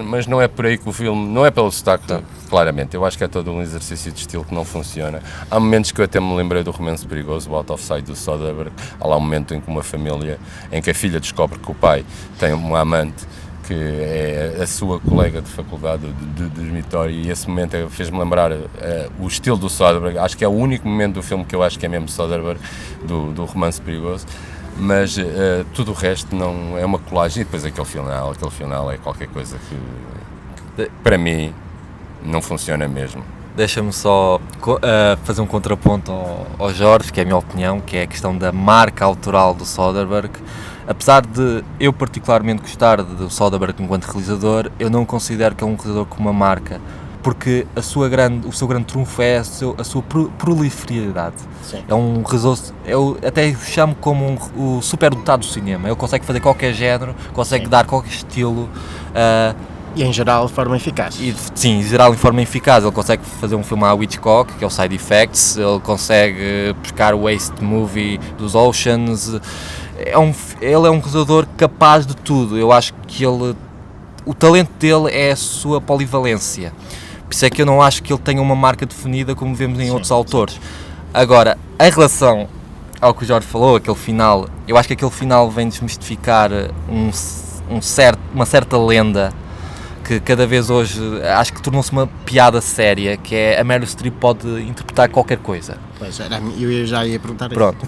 mas não é por aí que o filme, não é pelo sotaque, claramente. Eu acho que é todo um exercício de estilo que não funciona. Há momentos que eu até me lembrei do Romance Perigoso, o Out of Sight do Soderbergh. Há lá um momento em que uma família, em que a filha descobre que o pai tem uma amante que é a sua colega de faculdade de dormitório, e esse momento fez-me lembrar o estilo do Soderbergh. Acho que é o único momento do filme que eu acho que é mesmo Soderbergh, do Romance Perigoso. Mas tudo o resto não é uma colagem. E depois aquele final é qualquer coisa que para mim não funciona mesmo. Deixa-me só fazer um contraponto ao Jorge, que é a minha opinião, que é a questão da marca autoral do Soderbergh. Apesar de eu particularmente gostar do Soderbergh enquanto realizador, eu não considero que é um realizador com uma marca, porque o seu grande trunfo é a sua proliferidade. Sim. É um realizador, eu até o chamo como o superdotado do cinema. Ele consegue fazer qualquer género, consegue dar qualquer estilo. E em geral de forma eficaz. Sim, em geral de forma eficaz. Ele consegue fazer um filme à Hitchcock, que é o Side Effects, ele consegue pescar o Waste Movie dos Oceans. Ele é um realizador capaz de tudo. Eu acho que o talento dele é a sua polivalência. Por isso é que eu não acho que ele tenha uma marca definida como vemos em outros autores. Agora, em relação ao que o Jorge falou, aquele final, eu acho que aquele final vem desmistificar uma certa lenda que cada vez hoje acho que tornou-se uma piada séria, que é a Meryl Streep pode interpretar qualquer coisa. Pois, eu já ia perguntar isso. Pronto.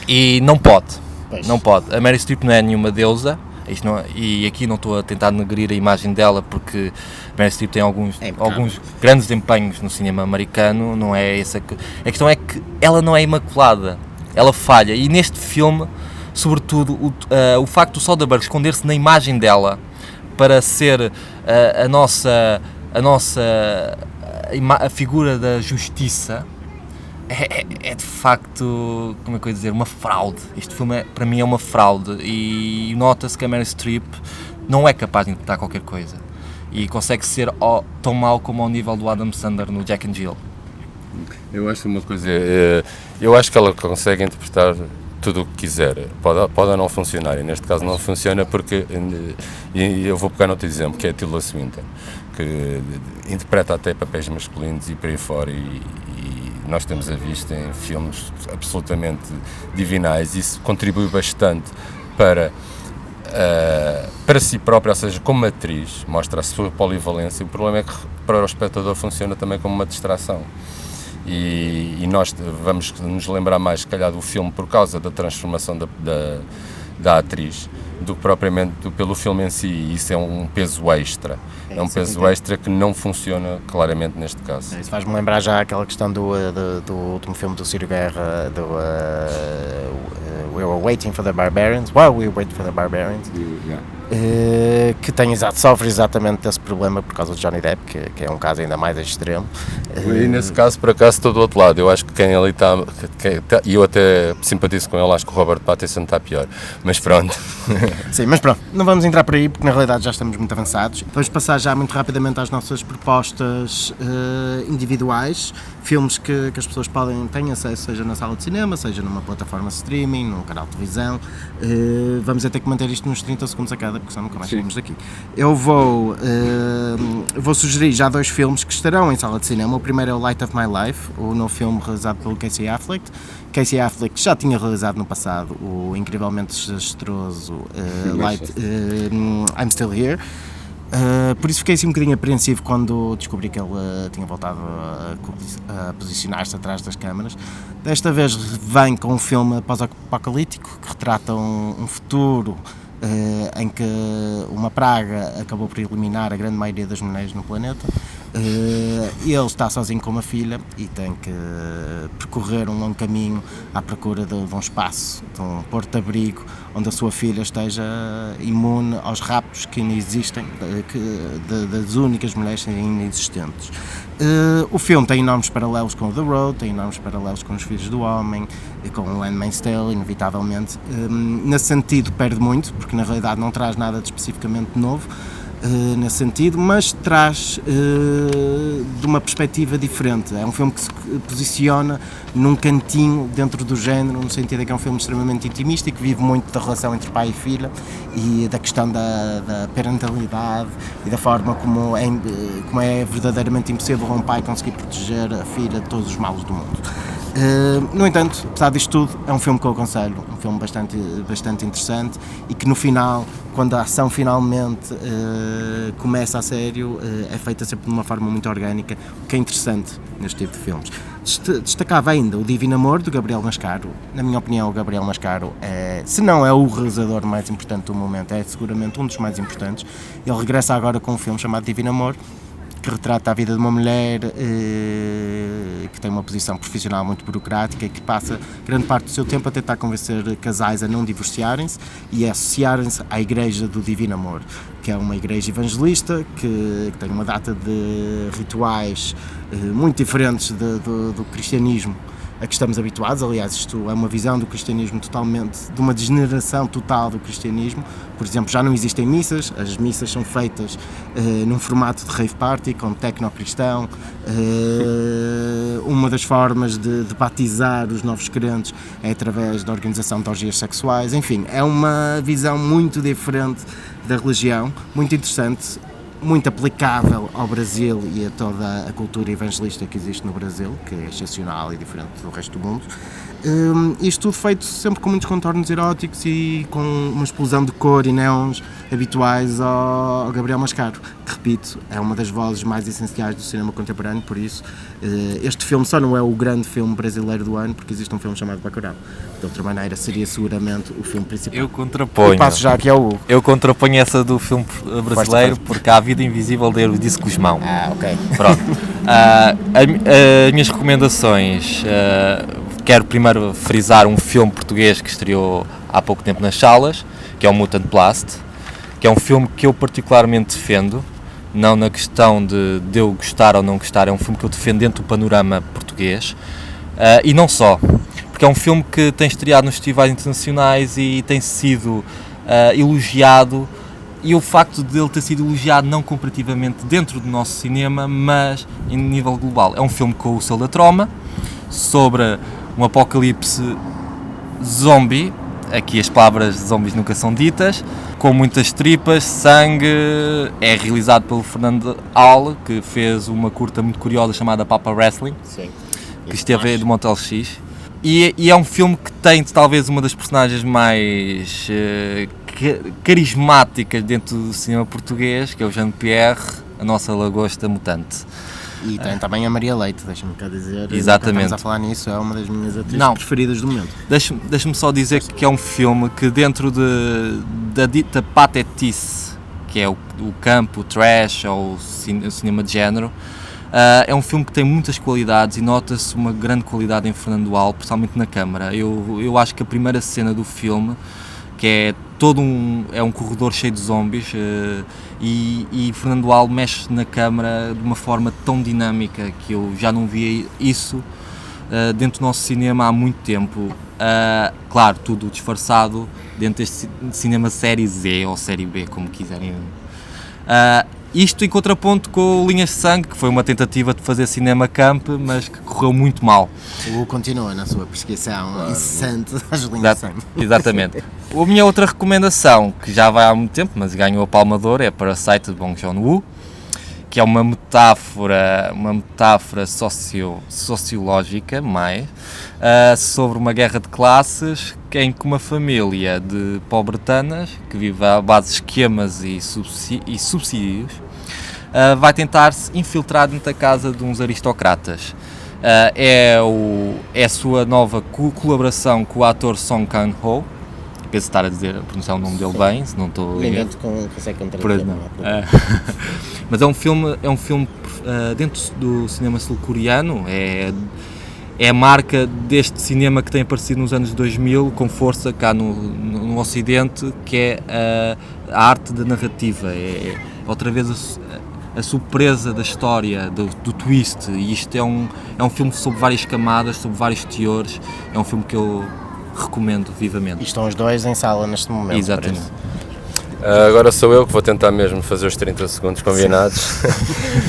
E não pode. Pois. Não pode. A Meryl Streep não é nenhuma deusa. E aqui não estou a tentar negrir a imagem dela, porque Meryl Streep tem alguns grandes empenhos no cinema americano, não é essa a questão é que ela não é imaculada, ela falha, e neste filme, sobretudo, o facto do Soderbergh esconder-se na imagem dela para ser a figura da justiça, é de facto, como é que eu ia dizer, uma fraude. Este filme para mim é uma fraude, e nota-se que a Meryl Streep não é capaz de interpretar qualquer coisa e consegue ser tão mau como ao nível do Adam Sandler no Jack and Jill. Eu acho uma coisa, eu acho que ela consegue interpretar tudo o que quiser, pode não funcionar, e neste caso não funciona porque, e eu vou pegar outro exemplo, que é a Tilda Swinton, que interpreta até papéis masculinos e por aí fora, e nós temos a vista em filmes absolutamente divinais. Isso contribui bastante para si própria, ou seja, como atriz, mostra a sua polivalência. O problema é que para o espectador funciona também como uma distração. E nós vamos nos lembrar mais, se calhar, do filme por causa da transformação da atriz, do que propriamente pelo filme em si, e isso é um peso extra. É um peso extra que não funciona claramente neste caso. Isso faz-me lembrar já aquela questão do último filme do Ciro Guerra, We Were Waiting for the Barbarians, While We Wait for the Barbarians, que sofre exatamente desse problema por causa de Johnny Depp, que é um caso ainda mais extremo. E nesse caso, por acaso, estou do outro lado. Eu acho que quem ali está, e eu até simpatizo com ele, acho que o Robert Pattinson está pior, mas pronto. Sim, mas pronto, não vamos entrar por aí porque na realidade já estamos muito avançados. Vamos passar já muito rapidamente às nossas propostas individuais, filmes que as pessoas têm acesso, seja na sala de cinema, seja numa plataforma de streaming, num canal de televisão. Vamos ter que manter isto nos 30 segundos a cada, porque senão nunca mais saímos daqui. Eu vou sugerir já 2 filmes que estarão em sala de cinema. O primeiro é o Light of My Life, o novo filme realizado pelo Casey Affleck. Casey Affleck já tinha realizado no passado o incrivelmente desastroso I'm Still Here. Por isso fiquei assim um bocadinho apreensivo quando descobri que ele tinha voltado a posicionar-se atrás das câmaras. Desta vez vem com um filme pós-apocalíptico que retrata um futuro em que uma praga acabou por eliminar a grande maioria das mulheres no planeta. Ele está sozinho com uma filha e tem que percorrer um longo caminho à procura de um espaço, de um porto-abrigo onde a sua filha esteja imune aos raptos que ainda existem, das únicas mulheres ainda existentes. O filme tem enormes paralelos com o The Road, tem enormes paralelos com Os Filhos do Homem, com o Handmaid's Tale, inevitavelmente. Nesse sentido perde muito, porque na realidade não traz nada de especificamente novo, nesse sentido, mas traz de uma perspectiva diferente. É um filme que se posiciona num cantinho dentro do género, no sentido de que é um filme extremamente intimista e que vive muito da relação entre pai e filha e da questão da parentalidade e da forma como é verdadeiramente impossível um pai conseguir proteger a filha de todos os males do mundo. No entanto, apesar disto tudo, é um filme que eu aconselho, um filme bastante interessante e que no final, quando a ação finalmente começa a sério, é feita sempre de uma forma muito orgânica, o que é interessante neste tipo de filmes. Destacava ainda o Divino Amor, do Gabriel Mascaro. Na minha opinião, o Gabriel Mascaro se não é o realizador mais importante do momento, é seguramente um dos mais importantes. Ele regressa agora com um filme chamado Divino Amor, que retrata a vida de uma mulher que tem uma posição profissional muito burocrática e que passa grande parte do seu tempo a tentar convencer casais a não divorciarem-se e a associarem-se à Igreja do Divino Amor, que é uma igreja evangelista que tem uma data de rituais muito diferentes do cristianismo a que estamos habituados. Aliás, isto é uma visão do cristianismo totalmente, de uma degeneração total do cristianismo. Por exemplo, já não existem missas, as missas são feitas num formato de rave party, com tecno-cristão. Uma das formas de batizar os novos crentes é através da organização de orgias sexuais. Enfim, é uma visão muito diferente da religião, muito interessante, muito aplicável ao Brasil e a toda a cultura evangelista que existe no Brasil, que é excepcional e diferente do resto do mundo. Isto tudo feito sempre com muitos contornos eróticos e com uma explosão de cor e neons habituais ao Gabriel Mascaro, que, repito, é uma das vozes mais essenciais do cinema contemporâneo. Por isso, este filme só não é o grande filme brasileiro do ano, porque existe um filme chamado Bacurau. De outra maneira, seria seguramente o filme principal. Eu contraponho. E passo já aqui ao Hugo. Eu contraponho essa do filme brasileiro, porque há A Vida Invisível de Eurídice Guzmão. Ok. Pronto. As minhas recomendações, quero primeiro frisar um filme português que estreou há pouco tempo nas salas, que é o Mutant Blast, que é um filme que eu particularmente defendo, não na questão de eu gostar ou não gostar, é um filme que eu defendo dentro do panorama português, e não só, porque é um filme que tem estreado nos festivais internacionais e tem sido elogiado, e o facto de ele ter sido elogiado não comparativamente dentro do nosso cinema, mas em nível global. É um filme com o selo da Troma, sobre um apocalipse zombie, aqui as palavras zombies nunca são ditas, com muitas tripas, sangue. É realizado pelo Fernando Al, que fez uma curta muito curiosa chamada Papa Wrestling. Sim. Que esteve aí do Motel X. E é um filme que tem talvez uma das personagens mais carismáticas dentro do cinema português, que é o Jean-Pierre, a nossa lagosta mutante. E tem também a Maria Leite, deixa-me cá dizer. Exatamente. Estamos a falar nisso, é uma das minhas atrizes preferidas do momento. Deixa-me só dizer que é um filme que, dentro da dita patetice, que é o campo, o trash ou o cinema de género, é um filme que tem muitas qualidades e nota-se uma grande qualidade em Fernando Al, principalmente na câmara. Eu acho que a primeira cena do filme, que é é um corredor cheio de zombies, e Fernando Alves mexe na câmara de uma forma tão dinâmica que eu já não via isso dentro do nosso cinema há muito tempo. Claro, tudo disfarçado dentro deste cinema série Z ou série B, como quiserem. Isto em contraponto com o Linhas de Sangue, que foi uma tentativa de fazer cinema camp, mas que correu muito mal. O continua na sua perseguição incessante às linhas de sangue. Exatamente. A minha outra recomendação, que já vai há muito tempo, mas ganhou a Palma de Ouro, é Parasite de Bong Joon-ho, que é uma metáfora sociológica, sobre uma guerra de classes, em que uma família de pobretanas, que vive à base de esquemas e subsídios, vai tentar se infiltrar dentro da casa de uns aristocratas. É a sua nova colaboração com o ator Song Kang-ho. Penso estar a pronunciar o nome dele bem, se não estou... Ninguém consegue contradizer. Mas é um filme dentro do cinema sul-coreano, é a marca deste cinema que tem aparecido nos anos 2000 com força cá no Ocidente, que é a arte da narrativa, é outra vez a surpresa da história, do twist, e isto é um filme sobre várias camadas, sobre vários teores, é um filme que eu recomendo vivamente. E estão os dois em sala neste momento. Exatamente. Agora sou eu que vou tentar mesmo fazer os 30 segundos combinados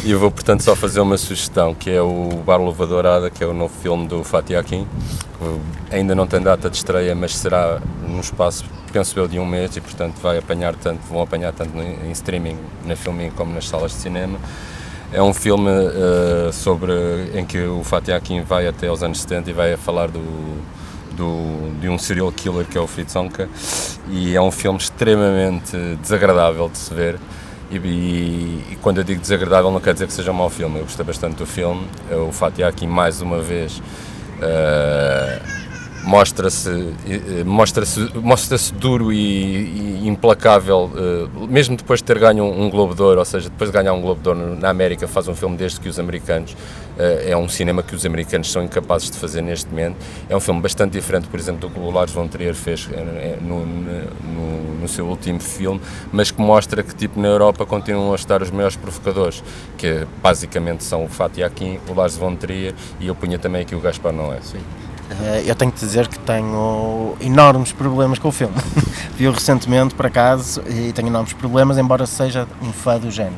e eu vou, portanto, só fazer uma sugestão, que é o Bar Luva Dourada, que é o novo filme do Fatih Akin, que ainda não tem data de estreia, mas será num espaço, penso eu, de um mês, e portanto vão apanhar tanto em streaming, na Filmin, como nas salas de cinema. É um filme em que o Fatih Akin vai até aos anos 70 e vai falar de um serial killer, que é o Fritz Honka, e é um filme extremamente desagradável de se ver, e quando eu digo desagradável não quer dizer que seja um mau filme, eu gostei bastante do filme. O Fatih Akin, mais uma vez, mostra-se duro e implacável, mesmo depois de ter ganho um Globo de Ouro, ou seja, depois de ganhar um Globo de Ouro na América, faz um filme deste que os americanos, é um cinema que os americanos são incapazes de fazer neste momento. É um filme bastante diferente, por exemplo, do que o Lars von Trier fez no seu último filme, mas que mostra que, tipo, na Europa continuam a estar os maiores provocadores, que basicamente são o Fatih Akin, o Lars von Trier, e eu punha também aqui o Gaspar Noé. Sim. Eu tenho que dizer que tenho enormes problemas com o filme. Vi-o recentemente, por acaso, e tenho enormes problemas, embora seja um fã do género.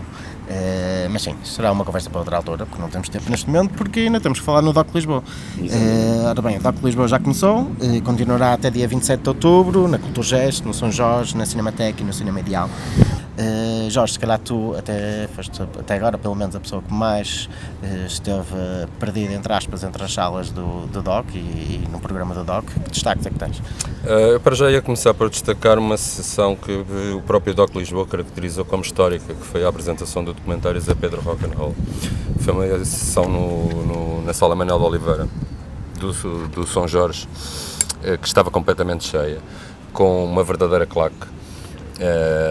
Mas sim, será uma conversa para outra altura, porque não temos tempo neste momento, porque ainda temos que falar no DOC Lisboa. Ora bem, o DOC Lisboa já começou, continuará até dia 27 de outubro, na Culturgest, no São Jorge, na Cinemateca e no Cinema Ideal. Jorge, se calhar tu foste até agora pelo menos a pessoa que mais esteve perdida, entre aspas, entre as salas do DOC e no programa do DOC. Que destaques é que tens? Eu para já ia começar por destacar uma sessão que o próprio DOC Lisboa caracterizou como histórica, que foi a apresentação do documentário Zé Pedro Rock and Roll. Foi uma sessão na Sala Manuel de Oliveira do São Jorge, que estava completamente cheia, com uma verdadeira claque.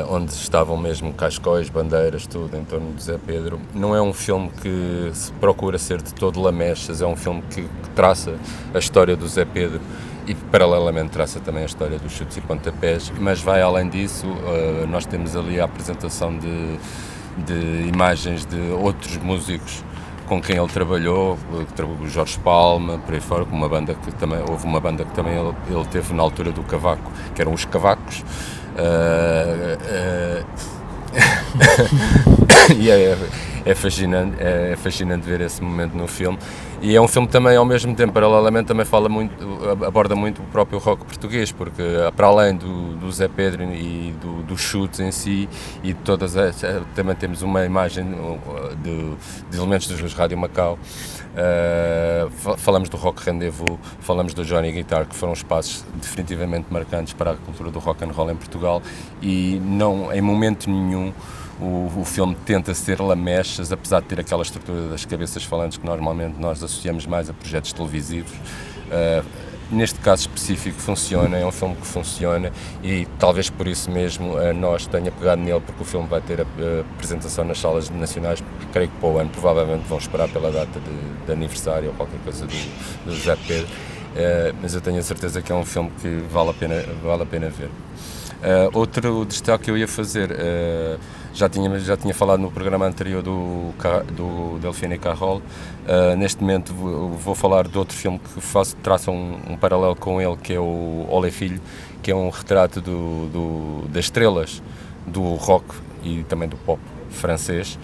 Onde estavam mesmo cascóis, bandeiras, tudo em torno de Zé Pedro. Não é um filme que se procura ser de todo lamechas, é um filme que traça a história do Zé Pedro e paralelamente traça também a história dos chutes e pontapés, mas vai além disso. Nós temos ali a apresentação de imagens de outros músicos com quem ele trabalhou, o Jorge Palma, por aí fora, com uma banda que também, houve uma banda que também ele teve na altura do Cavaco, que eram os Cavacos. E é fascinante ver esse momento no filme, e é um filme também, ao mesmo tempo, paralelamente, também aborda muito o próprio rock português, porque para além do Zé Pedro e dos chutes em si, e também temos uma imagem de elementos dos Rádio Macau. Falamos do Rock Rendezvous, falamos do Johnny Guitar, que foram espaços definitivamente marcantes para a cultura do rock and roll em Portugal, e não, em momento nenhum, o filme tenta ser lamechas, apesar de ter aquela estrutura das cabeças falantes que normalmente nós associamos mais a projetos televisivos. Neste caso específico funciona, é um filme que funciona, e talvez por isso mesmo nós tenha pegado nele, porque o filme vai ter a apresentação nas salas nacionais, creio que para o ano, provavelmente vão esperar pela data de aniversário ou qualquer coisa do José Pedro, mas eu tenho a certeza que é um filme que vale a pena ver. Outro destaque que eu ia fazer, já tinha falado no programa anterior do Delphine Carroll. Neste momento vou falar de outro filme que traça um paralelo com ele, que é o Olé Filho, que é um retrato das estrelas do rock e também do pop francês,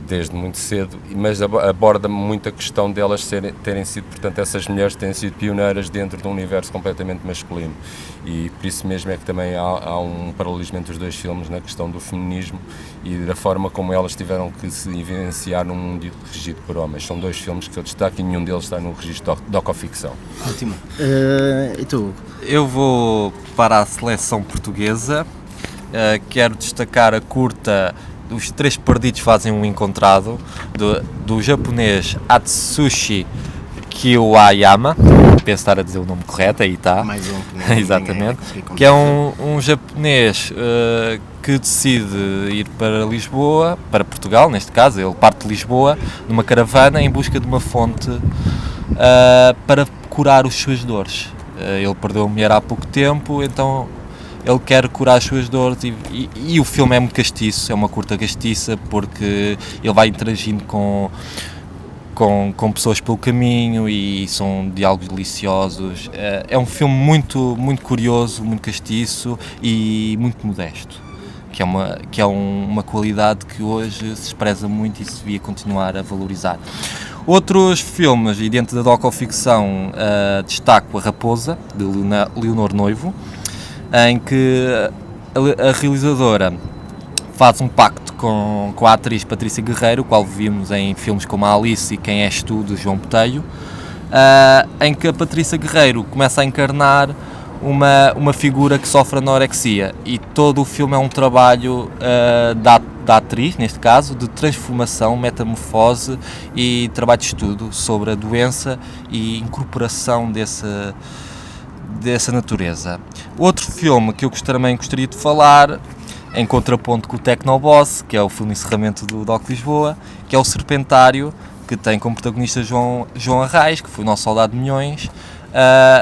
desde muito cedo, mas aborda muito a questão delas terem sido, portanto, essas mulheres terem sido pioneiras dentro de um universo completamente masculino, e por isso mesmo é que também há um paralelismo entre os dois filmes na questão do feminismo e da forma como elas tiveram que se evidenciar num mundo regido por homens. São dois filmes que eu destaco e nenhum deles está no registro de docoficção. Ótimo. E tu? Eu vou para a seleção portuguesa. Quero destacar a curta Os Três Perdidos Fazem um Encontrado, do japonês Atsushi Kiyoyama, penso estar a dizer o nome correto, aí está. Mais um que exatamente, que é um japonês que decide ir para Lisboa, para Portugal neste caso. Ele parte de Lisboa numa caravana em busca de uma fonte para curar as suas dores. Ele perdeu a mulher há pouco tempo, então ele quer curar as suas dores e o filme é muito castiço, é uma curta castiça, porque ele vai interagindo com pessoas pelo caminho e são diálogos deliciosos. É um filme muito, muito curioso, muito castiço e muito modesto, que é uma qualidade que hoje se despreza muito e se devia continuar a valorizar. Outros filmes, e dentro da docoficção, destaco A Raposa, de Leonor Noivo, em que a realizadora faz um pacto com a atriz Patrícia Guerreiro, o qual vimos em filmes como A Alice e Quem És Tu, de João Botelho, em que a Patrícia Guerreiro começa a encarnar uma figura que sofre anorexia, e todo o filme é um trabalho da atriz, neste caso, de transformação, metamorfose e trabalho de estudo sobre a doença e incorporação dessa natureza. Outro filme que eu também gostaria de falar, em contraponto com o Tecnoboss, que é o filme de encerramento do DOC Lisboa, que é o Serpentário, que tem como protagonista João Arraes, que foi o nosso Soldado de Milhões.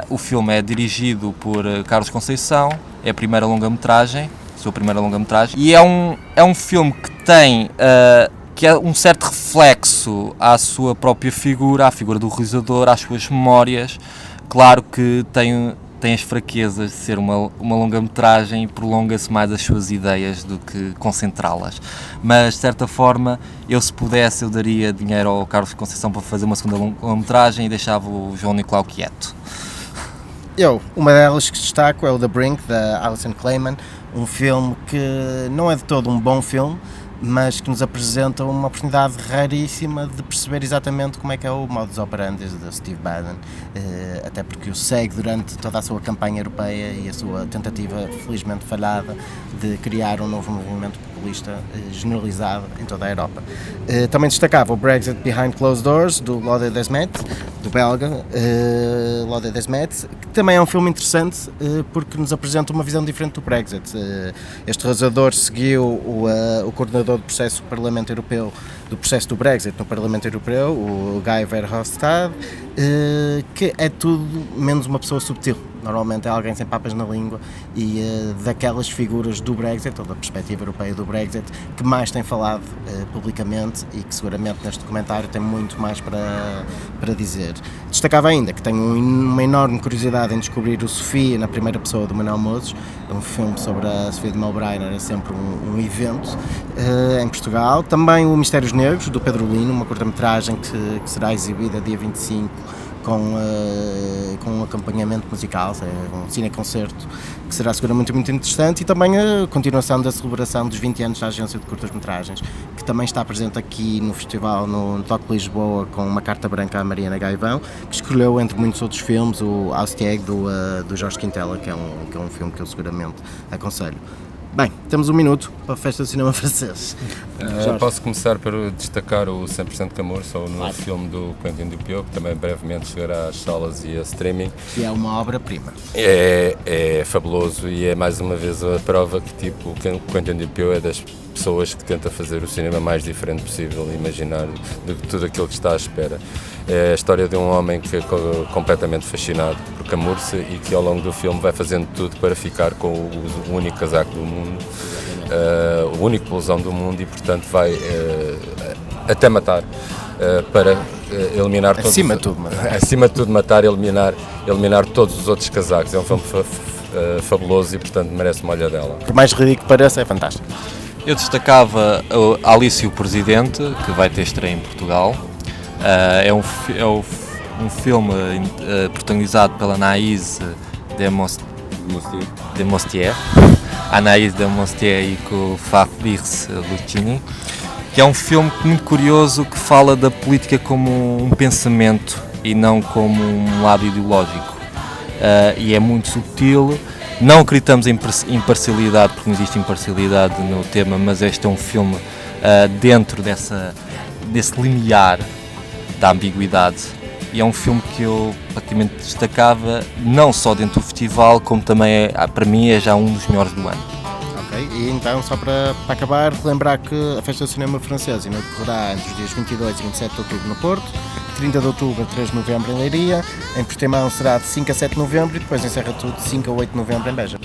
O filme é dirigido por Carlos Conceição, é a primeira longa-metragem, sua primeira longa-metragem, e é um filme que tem que é um certo reflexo à sua própria figura, à figura do realizador, às suas memórias. Claro que tem as fraquezas de ser uma longa-metragem e prolonga-se mais as suas ideias do que concentrá-las. Mas, de certa forma, se pudesse, eu daria dinheiro ao Carlos Conceição para fazer uma segunda longa-metragem e deixava o João Nicolau quieto. Uma delas que destaco é o The Brink, da Alison Kleiman, um filme que não é de todo um bom filme, mas que nos apresenta uma oportunidade raríssima de perceber exatamente como é que é o modus operandi de Steve Bannon, até porque o segue durante toda a sua campanha europeia e a sua tentativa felizmente falhada de criar um novo movimento populista generalizado em toda a Europa. Também destacava o Brexit Behind Closed Doors, do Lode Desmet, do belga Lode Desmet, que também é um filme interessante porque nos apresenta uma visão diferente do Brexit. Este realizador seguiu o coordenador do processo do Parlamento Europeu, do processo do Brexit no Parlamento Europeu, o Guy Verhofstadt, que é tudo menos uma pessoa subtil. Normalmente é alguém sem papas na língua e daquelas figuras do Brexit, ou da perspectiva europeia do Brexit, que mais tem falado publicamente e que seguramente neste documentário tem muito mais para dizer. Destacava ainda que tenho uma enorme curiosidade em descobrir o Sofia na primeira pessoa do Manuel Mozes, um filme sobre a Sofia de Melbrenner, é sempre um evento em Portugal. Também o Mistérios Negros, do Pedro Lino, uma curta-metragem que será exibida dia 25, com um acompanhamento musical, um cineconcerto, que será seguramente muito interessante, e também a continuação da celebração dos 20 anos da Agência de Curtas-Metragens, que também está presente aqui no festival, no DOC Lisboa, com uma carta branca à Mariana Gaivão, que escolheu, entre muitos outros filmes, o Austieg, do Jorge Quintela, que é um filme que eu seguramente aconselho. Bem, temos um minuto para a Festa do Cinema Francês. Jorge. Posso começar por destacar o 100% Camurça, o novo Claro. filme do Quentin Dupieux, que também brevemente chegará às salas e a streaming. Que é uma obra-prima. É fabuloso e é mais uma vez a prova que tipo, o Quentin Dupieux é das pessoas que tenta fazer o cinema mais diferente possível e imaginar de tudo aquilo que está à espera. É a história de um homem que é completamente fascinado por Camurça e que ao longo do filme vai fazendo tudo para ficar com o único casaco do mundo, o único blusão do mundo e portanto vai até matar para eliminar todos Acima de tudo, acima de tudo matar, eliminar todos os outros casacos. É um filme fabuloso e portanto merece uma olhadela. Por mais ridículo que pareça, é fantástico. Eu destacava o Alice e o Presidente, que vai ter estreia em Portugal. É um filme protagonizado pela Anaïs Desmostier, Anaïs Desmostier e com o Fabrice Lucchini, que é um filme muito curioso que fala da política como um pensamento e não como um lado ideológico. E é muito subtil. Não acreditamos em imparcialidade, porque não existe imparcialidade no tema, mas este é um filme dentro desse limiar da ambiguidade. E é um filme que eu praticamente destacava, não só dentro do festival, como também, para mim, é já um dos melhores do ano. Ok, e então, só para acabar, relembrar que a Festa do Cinema Francês ainda decorrerá entre os dias 22 e 27 de outubro no Porto, 30 de outubro a 3 de novembro em Leiria, em Portimão será de 5 a 7 de novembro e depois encerra tudo de 5 a 8 de novembro em Beja.